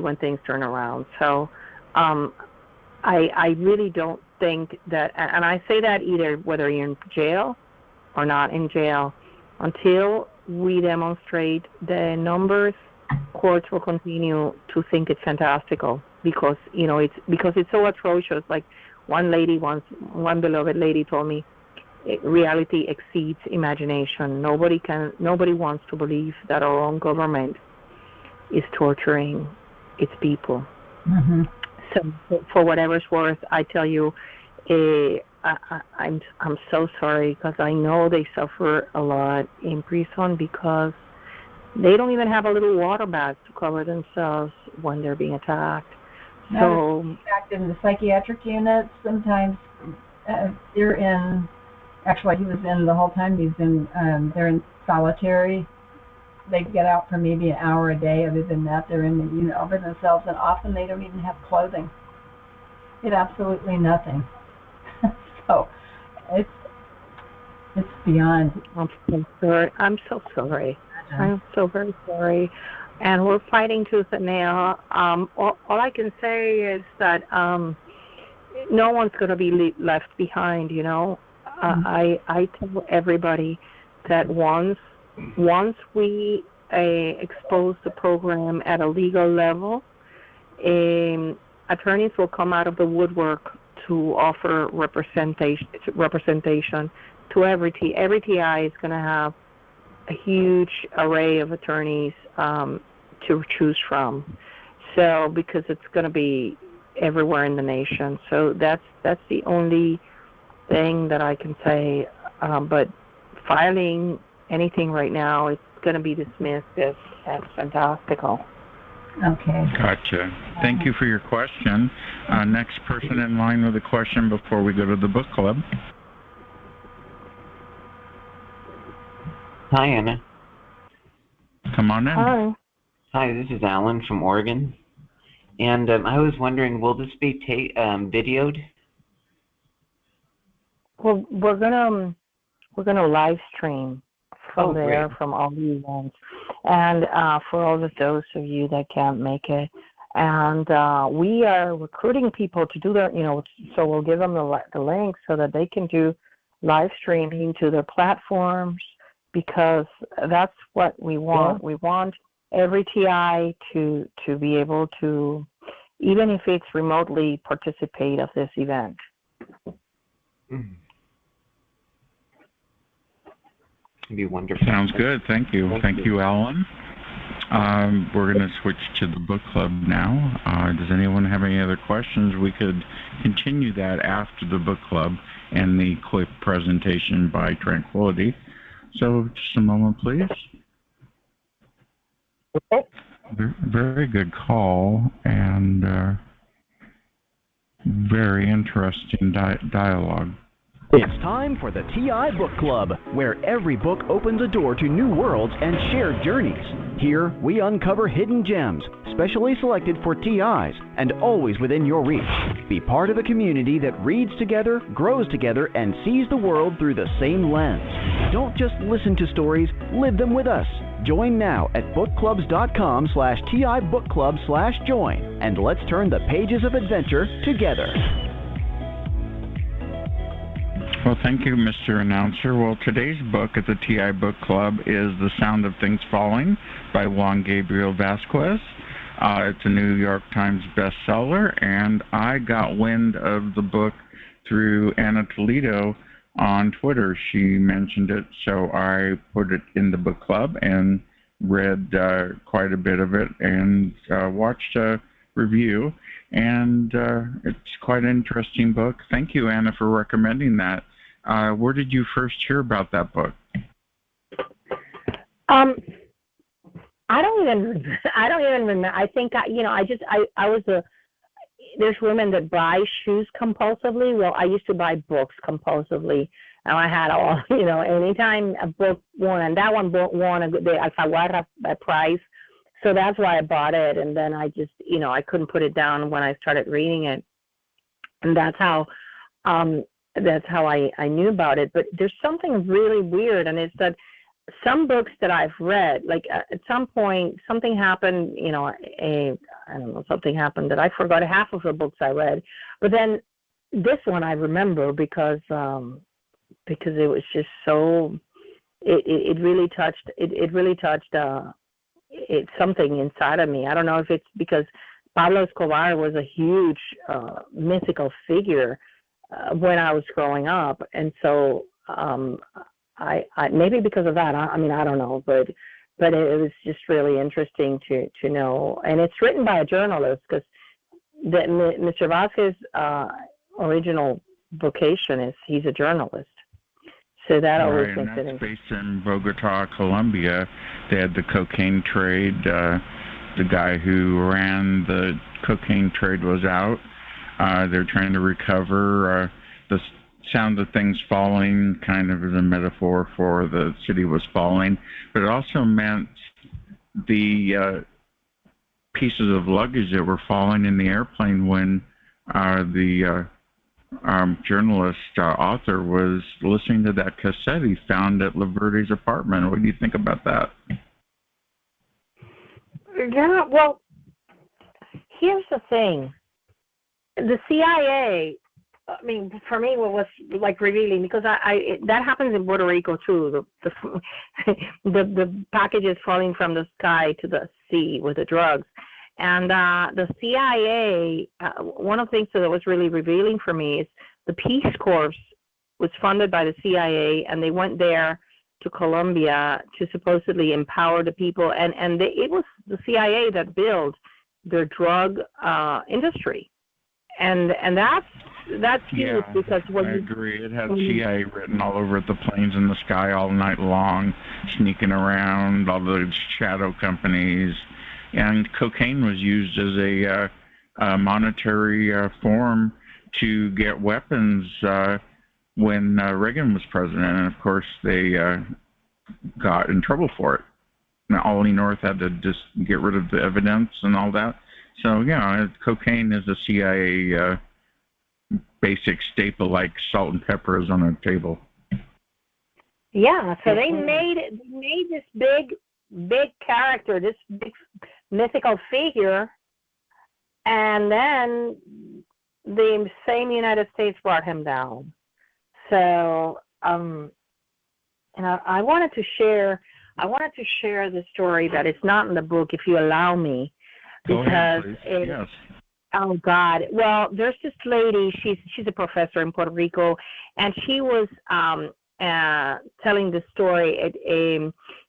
when things turn around. So I really don't think that, and I say that either whether you're in jail or not in jail, until we demonstrate the numbers, courts will continue to think it's fantastical, because it's so atrocious. Like one beloved lady told me, reality exceeds imagination. Nobody wants to believe that our own government is torturing its people. Mm-hmm. So for whatever's worth, I tell you, I'm so sorry, because I know they suffer a lot in prison, because they don't even have a little water bag to cover themselves when they're being attacked. So, in fact, in the psychiatric units, sometimes they're in. Actually, he was in the whole time. He's in. They're in solitary. They get out for maybe an hour a day. Other than that, they're in the unit all by themselves, and often they don't even have clothing. They have absolutely nothing. So it's beyond. I'm so sorry. I'm so sorry. I'm so very sorry. And we're fighting tooth and nail. All I can say is that no one's going to be left behind, I tell everybody that once we expose the program at a legal level, attorneys will come out of the woodwork to offer representation to every TI. Every TI is going to have a huge array of attorneys to choose from. So, because it's going to be everywhere in the nation. So that's the only thing that I can say. But filing anything right now, it's going to be dismissed as fantastical. Okay. Gotcha. Thank you for your question. Next person in line with a question before we go to the book club. Hi, Anna. Come on in. Hi, this is Alan from Oregon. And I was wondering, will this be videoed? Well, we're gonna live stream from there, great. from all the events, and for all of those of you that can't make it, and we are recruiting people to do that. So we'll give them the link so that they can do live streaming to their platforms, because that's what we want. We want every TI to be able to, even if it's remotely, participate of this event. It'd be wonderful. Sounds good. Thank you. Thank you, Alan. We're going to switch to the book club now. Does anyone have any other questions? We could continue that after the book club and the quick presentation by Tranquility. So just a moment, please. Very good call, and very interesting dialogue. It's time for the TI Book Club, where every book opens a door to new worlds and shared journeys. Here, we uncover hidden gems, specially selected for TIs, and always within your reach. Be part of a community that reads together, grows together, and sees the world through the same lens. Don't just listen to stories, live them with us. Join now at bookclubs.com/TIBookClub/join, and let's turn the pages of adventure together. Well, thank you, Mr. Announcer. Well, today's book at the TI Book Club is The Sound of Things Falling by Juan Gabriel Vasquez. It's a New York Times bestseller, and I got wind of the book through Anna Toledo on Twitter. She mentioned it, so I put it in the book club and read quite a bit of it and watched a review. And it's quite an interesting book. Thank you, Anna, for recommending that. Where did you first hear about that book? I don't even remember. I think I was there's women that buy shoes compulsively. Well, I used to buy books compulsively, and I had all, anytime a book won, and that one book won a prize. So that's why I bought it, and then I just, I couldn't put it down when I started reading it, and that's how I knew about it. But there's something really weird, and it's that some books that I've read, like at some point something happened, something happened that I forgot half of the books I read, but then this one I remember because it was just so, it really touched it's something inside of me. I don't know if it's because Pablo Escobar was a huge mythical figure when I was growing up, and so I maybe because of that. I don't know, but it was just really interesting to know. And it's written by a journalist, because Mr. Vasquez's original vocation is he's a journalist. So that always makes it interesting. Based in Bogota, Colombia. They had the cocaine trade. The guy who ran the cocaine trade was out. They're trying to recover. The sound of things falling kind of is a metaphor for the city was falling, but it also meant the pieces of luggage that were falling in the airplane when the journalist author was listening to that cassette he found at Laverde's apartment. What do you think about that? Yeah, well, here's the thing. The CIA, for me, what was like revealing, because that happens in Puerto Rico too. The packages falling from the sky to the sea with the drugs, and the CIA. One of the things that was really revealing for me is the Peace Corps was funded by the CIA, and they went there to Colombia to supposedly empower the people, and it was the CIA that built their drug industry, and that's huge, because I agree. It had CIA written all over the planes in the sky all night long, sneaking around, all the shadow companies, and cocaine was used as a monetary form to get weapons when Reagan was president, and of course they got in trouble for it. Now, Ollie North had to just get rid of the evidence and all that. So, cocaine is a CIA basic staple, like salt and pepper is on a table. Yeah, so they made this big character, this big mythical figure, and then the same United States brought him down. So and I wanted to share the story that is not in the book, if you allow me, Go because ahead, please. Yes. Oh God! Well, there's this lady. She's a professor in Puerto Rico, and she was telling the story.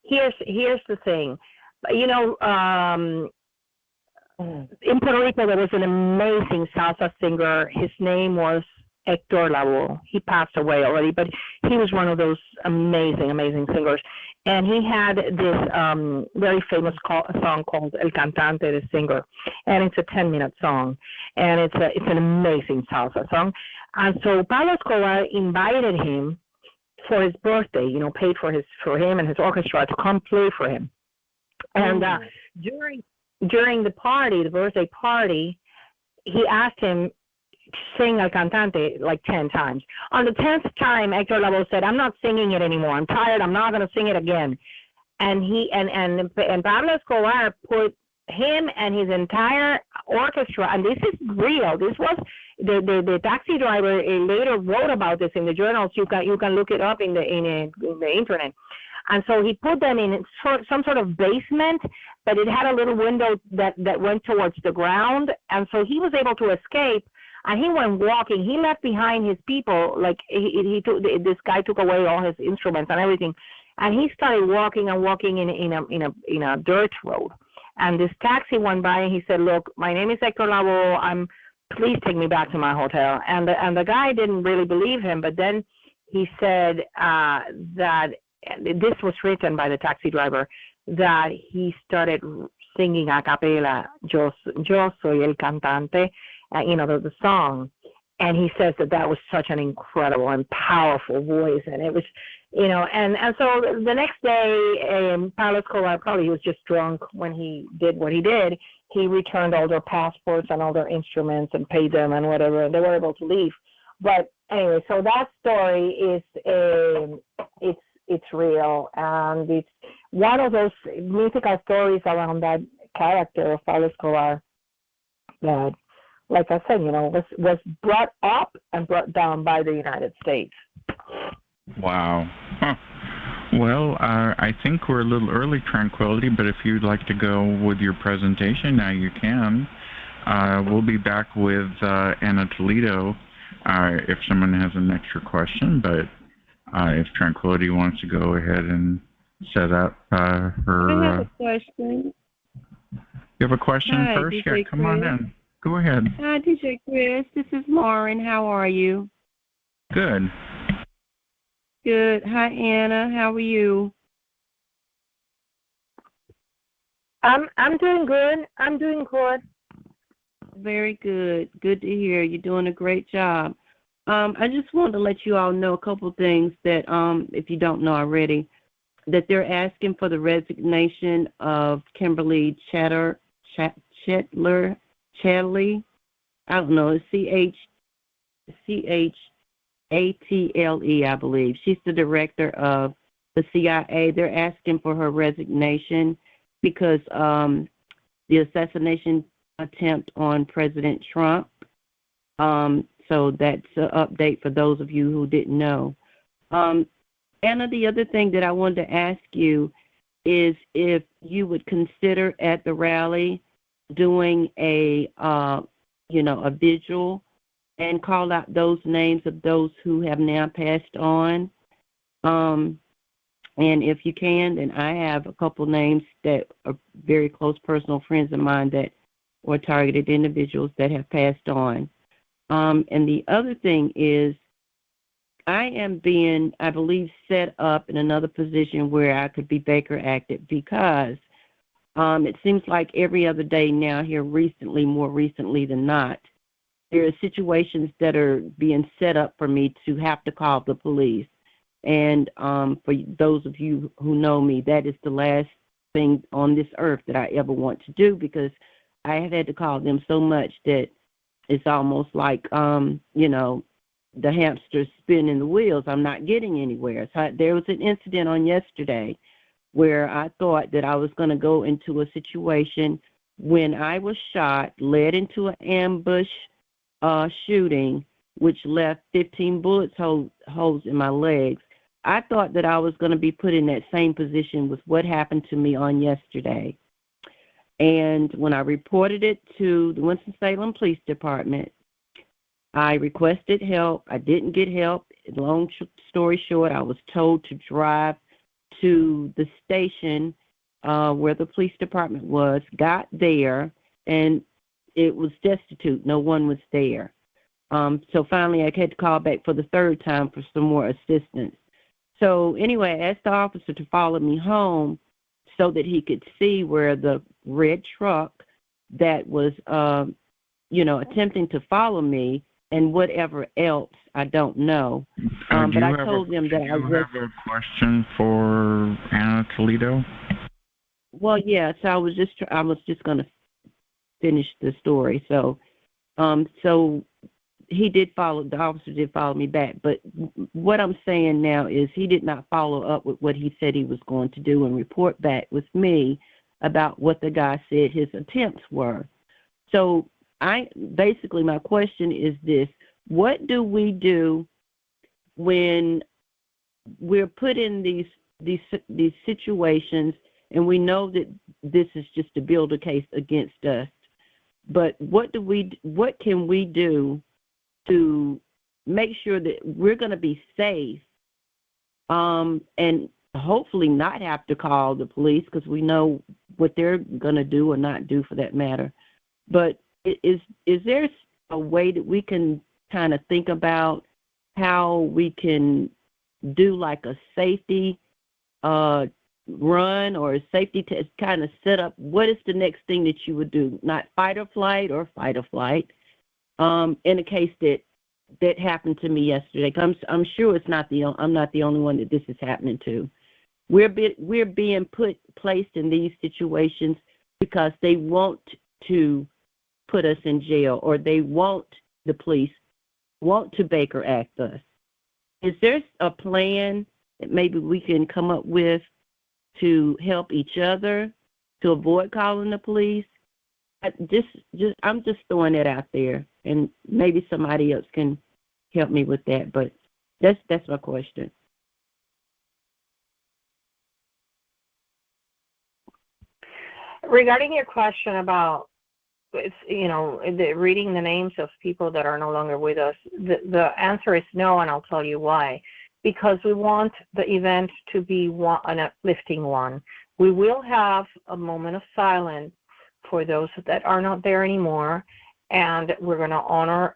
Here's the thing, you know. In Puerto Rico, there was an amazing salsa singer. His name was Hector Lavoe. He passed away already, but he was one of those amazing singers. And he had this very famous song called El Cantante, the singer. And it's a 10-minute song. And it's an amazing salsa song. And so Pablo Escobar invited him for his birthday, you know, paid for him and his orchestra to come play for him. And during the party, the birthday party, he asked him to sing El Cantante like 10 times. On the 10th time, Hector Lavoe said, "I'm not singing it anymore. I'm tired. I'm not going to sing it again." And Pablo Escobar put him and his entire orchestra, and this is real. This was the taxi driver later wrote about this in the journals. You can look it up in the internet. And so he put them in some sort of basement, but it had a little window that went towards the ground. And so he was able to escape, and he went walking. He left behind his people, like this guy took away all his instruments and everything. And he started walking in a dirt road. And this taxi went by, and he said, "Look, my name is Hector Lavoe. Please take me back to my hotel." And the guy didn't really believe him, but then he said that this was written by the taxi driver, that he started singing a cappella, Yo soy el cantante, the song. And he says that was such an incredible and powerful voice. And it was, and so the next day, Pablo Escobar, probably he was just drunk when he did what he did. He returned all their passports and all their instruments and paid them and whatever, and they were able to leave. But anyway, so that story is, it's real, and it's one of those mythical stories around that character of Pablo Escobar that, like I said, was brought up and brought down by the United States. Wow. Huh. Well, I think we're a little early, Tranquility, but if you'd like to go with your presentation, now you can. We'll be back with Anna Toledo if someone has an extra question, but if Tranquility wants to go ahead and set up her... I have a question. You have a question Hi, first? DJ Yeah, come on in. Go ahead. Hi, DJ Chris. This is Lauren. How are you? Good. Good. Hi, Anna. How are you? I'm doing good. I'm doing good. Very good. Good to hear. You're doing a great job. I just wanted to let you all know a couple things that, if you don't know already, that they're asking for the resignation of Kimberly Chatterley. I don't know, it's Chatle, I believe. She's the director of the CIA. They're asking for her resignation because the assassination attempt on President Trump. So that's an update for those of you who didn't know. Anna, the other thing that I wanted to ask you is if you would consider at the rally doing a vigil and call out those names of those who have now passed on. And if you can, then I have a couple names that are very close personal friends of mine that were targeted individuals that have passed on. And the other thing is I am being, I believe, set up in another position where I could be Baker acted because it seems like every other day now here recently, more recently than not, there are situations that are being set up for me to have to call the police. And for those of you who know me, that is the last thing on this earth that I ever want to do because I have had to call them so much that it's almost like, the hamster spinning the wheels. I'm not getting anywhere. So there was an incident on yesterday where I thought that I was going to go into a situation when I was shot, led into an ambush shooting, which left 15 holes in my legs. I thought that I was going to be put in that same position with what happened to me on yesterday. And when I reported it to the Winston-Salem Police Department, I requested help. I didn't get help. Long story short, I was told to drive to the station where the police department was, got there, and it was destitute. No one was there. So finally, I had to call back for the third time for some more assistance. So anyway, I asked the officer to follow me home so that he could see where the red truck that was, attempting to follow me and whatever else, I don't know. But I told them that I was... Do you have a question for Anna Toledo? Well, yeah, so I was just going to finish the story. So the officer did follow me back. But what I'm saying now is he did not follow up with what he said he was going to do and report back with me about what the guy said his attempts were. So basically my question is this: what do we do when we're put in these situations and we know that this is just to build a case against us? But what can we do to make sure that we're going to be safe, and hopefully not have to call the police, because we know what they're going to do or not do for that matter? But is there a way that we can kind of think about how we can do like a safety run or a safety test, kind of set up what is the next thing that you would do, not fight or flight or fight or flight, in a case that happened to me yesterday? I'm sure I'm not the only one that this is happening to. We're being placed in these situations because they want to put us in jail, or the police want to Baker Act us. Is there a plan that maybe we can come up with to help each other to avoid calling the police? I'm just throwing that out there, and maybe somebody else can help me with that. But that's my question. Regarding your question about reading the names of people that are no longer with us, the answer is no, and I'll tell you why. Because we want the event to be an uplifting one. We will have a moment of silence for those that are not there anymore, and we're going to honor,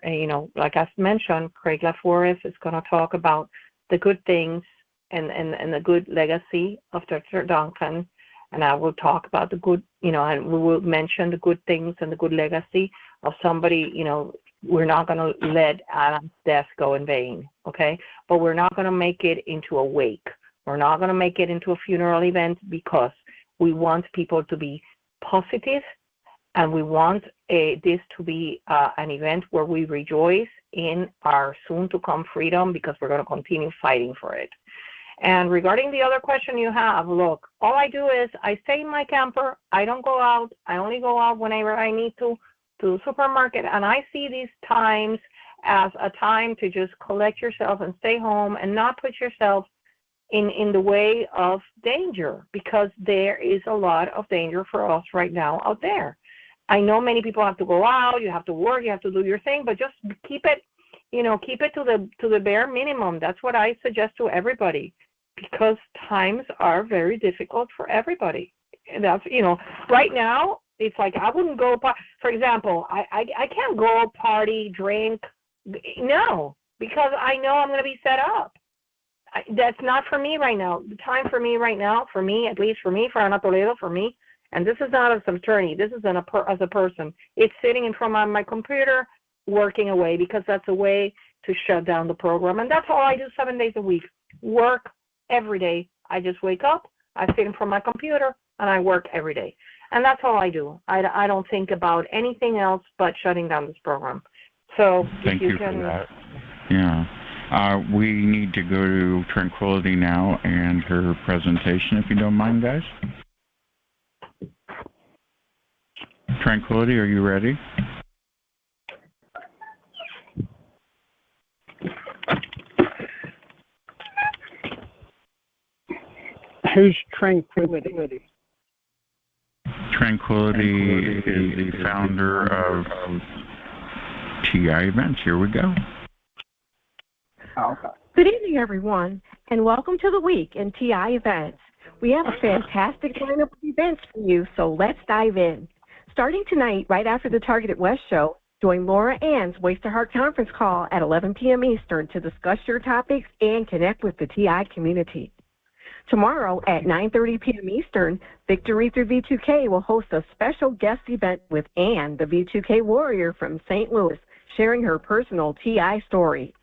like I mentioned, Craig LaForest is going to talk about the good things and the good legacy of Dr. Duncan, and I will talk about the good, and we will mention the good things and the good legacy of somebody. We're not going to let Adam's death go in vain, okay? But we're not going to make it into a wake. We're not going to make it into a funeral event, because we want people to be positive, and we want this to be an event where we rejoice in our soon-to-come freedom, because we're going to continue fighting for it. And regarding the other question you have, look, all I do is I stay in my camper. I don't go out. I only go out whenever I need to the supermarket, and I see these times as a time to just collect yourself and stay home and not put yourself in the way of danger, because there is a lot of danger for us right now out there. I know many people have to go out, you have to work, you have to do your thing, but just keep it to the bare minimum. That's what I suggest to everybody, because times are very difficult for everybody. And that's, right now, it's like I wouldn't go, for example, I can't go party, drink, no, because I know I'm going to be set up. That's not for me right now. The time for me right now, for me, at least for me, for Ana Toledo, for me, and this is not as an attorney, this is as a person. It's sitting in front of my computer, working away, because that's a way to shut down the program. And that's all I do 7 days a week, work every day. I just wake up, I sit in front of my computer, and I work every day. And that's all I do. I don't think about anything else but shutting down this program. So thank you for that. Yeah. We need to go to Tranquility now and her presentation, if you don't mind, guys. Tranquility, are you ready? Who's Tranquility? Tranquility is the founder of TI Events. Here we go. Okay. Good evening, everyone, and welcome to the week in TI Events. We have a fantastic lineup of events for you, so let's dive in. Starting tonight, right after the Targeted West show, join Laura Ann's Waste to Heart conference call at 11 p.m. Eastern to discuss your topics and connect with the TI community. Tomorrow at 9:30 p.m. Eastern, Victory Through V2K will host a special guest event with Ann, the V2K warrior from St. Louis, sharing her personal TI story.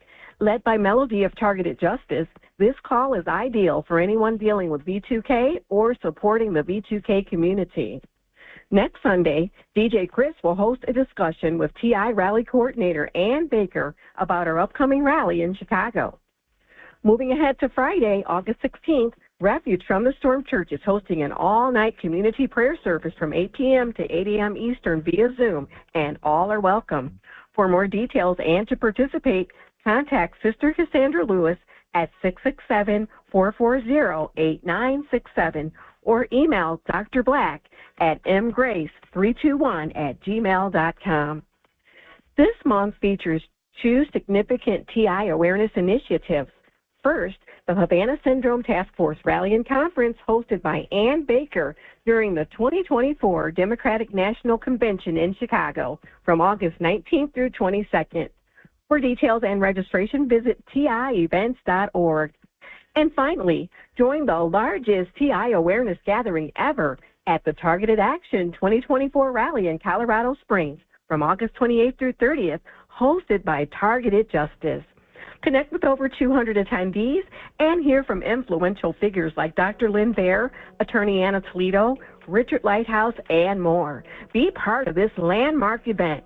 Led by Melody of Targeted Justice, this call is ideal for anyone dealing with V2K or supporting the V2K community. Next Sunday, DJ Chris will host a discussion with TI Rally Coordinator Ann Baker about our upcoming rally in Chicago. Moving ahead to Friday, August 16th, Refuge from the Storm Church is hosting an all-night community prayer service from 8 p.m. to 8 a.m. Eastern via Zoom, and all are welcome. For more details and to participate, contact Sister Cassandra Lewis at 667-440-8967 or email Dr. Black at mgrace321@gmail.com. This month features 2 significant TI awareness initiatives. First, the Havana Syndrome Task Force Rally and Conference hosted by Ann Baker during the 2024 Democratic National Convention in Chicago from August 19th through 22nd. For details and registration, visit tievents.org. And finally, join the largest TI awareness gathering ever at the Targeted Action 2024 Rally in Colorado Springs from August 28th through 30th, hosted by Targeted Justice. Connect with over 200 attendees and hear from influential figures like Dr. Lynn Baer, Attorney Anna Toledo, Richard Lighthouse, and more. Be part of this landmark event.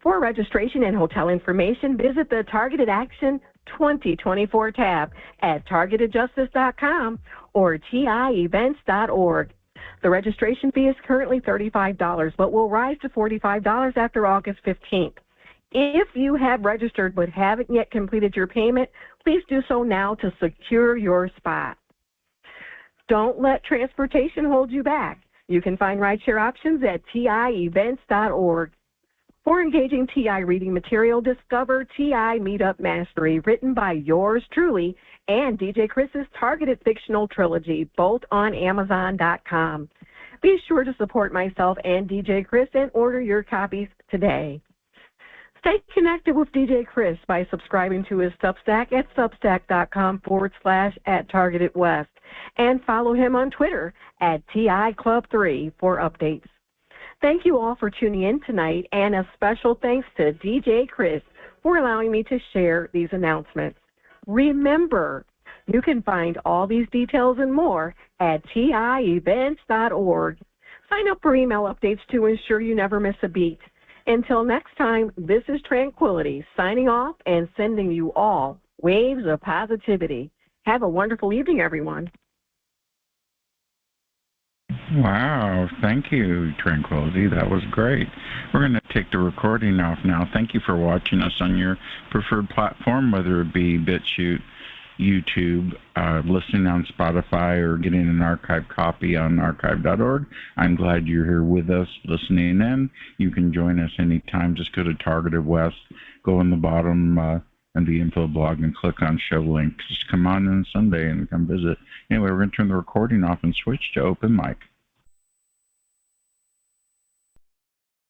For registration and hotel information, visit the Targeted Action 2024 tab at targetedjustice.com or tievents.org. The registration fee is currently $35, but will rise to $45 after August 15th. If you have registered but haven't yet completed your payment, please do so now to secure your spot. Don't let transportation hold you back. You can find rideshare options at tievents.org. For engaging TI reading material, discover TI Meetup Mastery, written by yours truly and DJ Chris's Targeted Fictional Trilogy, both on Amazon.com. Be sure to support myself and DJ Chris and order your copies today. Stay connected with DJ Chris by subscribing to his Substack at substack.com/@TargetedWest and follow him on Twitter at TIClub3 for updates. Thank you all for tuning in tonight, and a special thanks to DJ Chris for allowing me to share these announcements. Remember, you can find all these details and more at tievents.org. Sign up for email updates to ensure you never miss a beat. Until next time, this is Tranquility, signing off and sending you all waves of positivity. Have a wonderful evening, everyone. Wow, thank you, Tranquility. That was great. We're going to take the recording off now. Thank you for watching us on your preferred platform, whether it be BitChute, YouTube, listening on Spotify, or getting an archived copy on archive.org. I'm glad you're here with us listening in. You can join us anytime. Just go to Targeted West, go in the bottom and the info blog and click on show link. Just come on in Sunday and come visit. Anyway, we're going to turn the recording off and switch to open mic.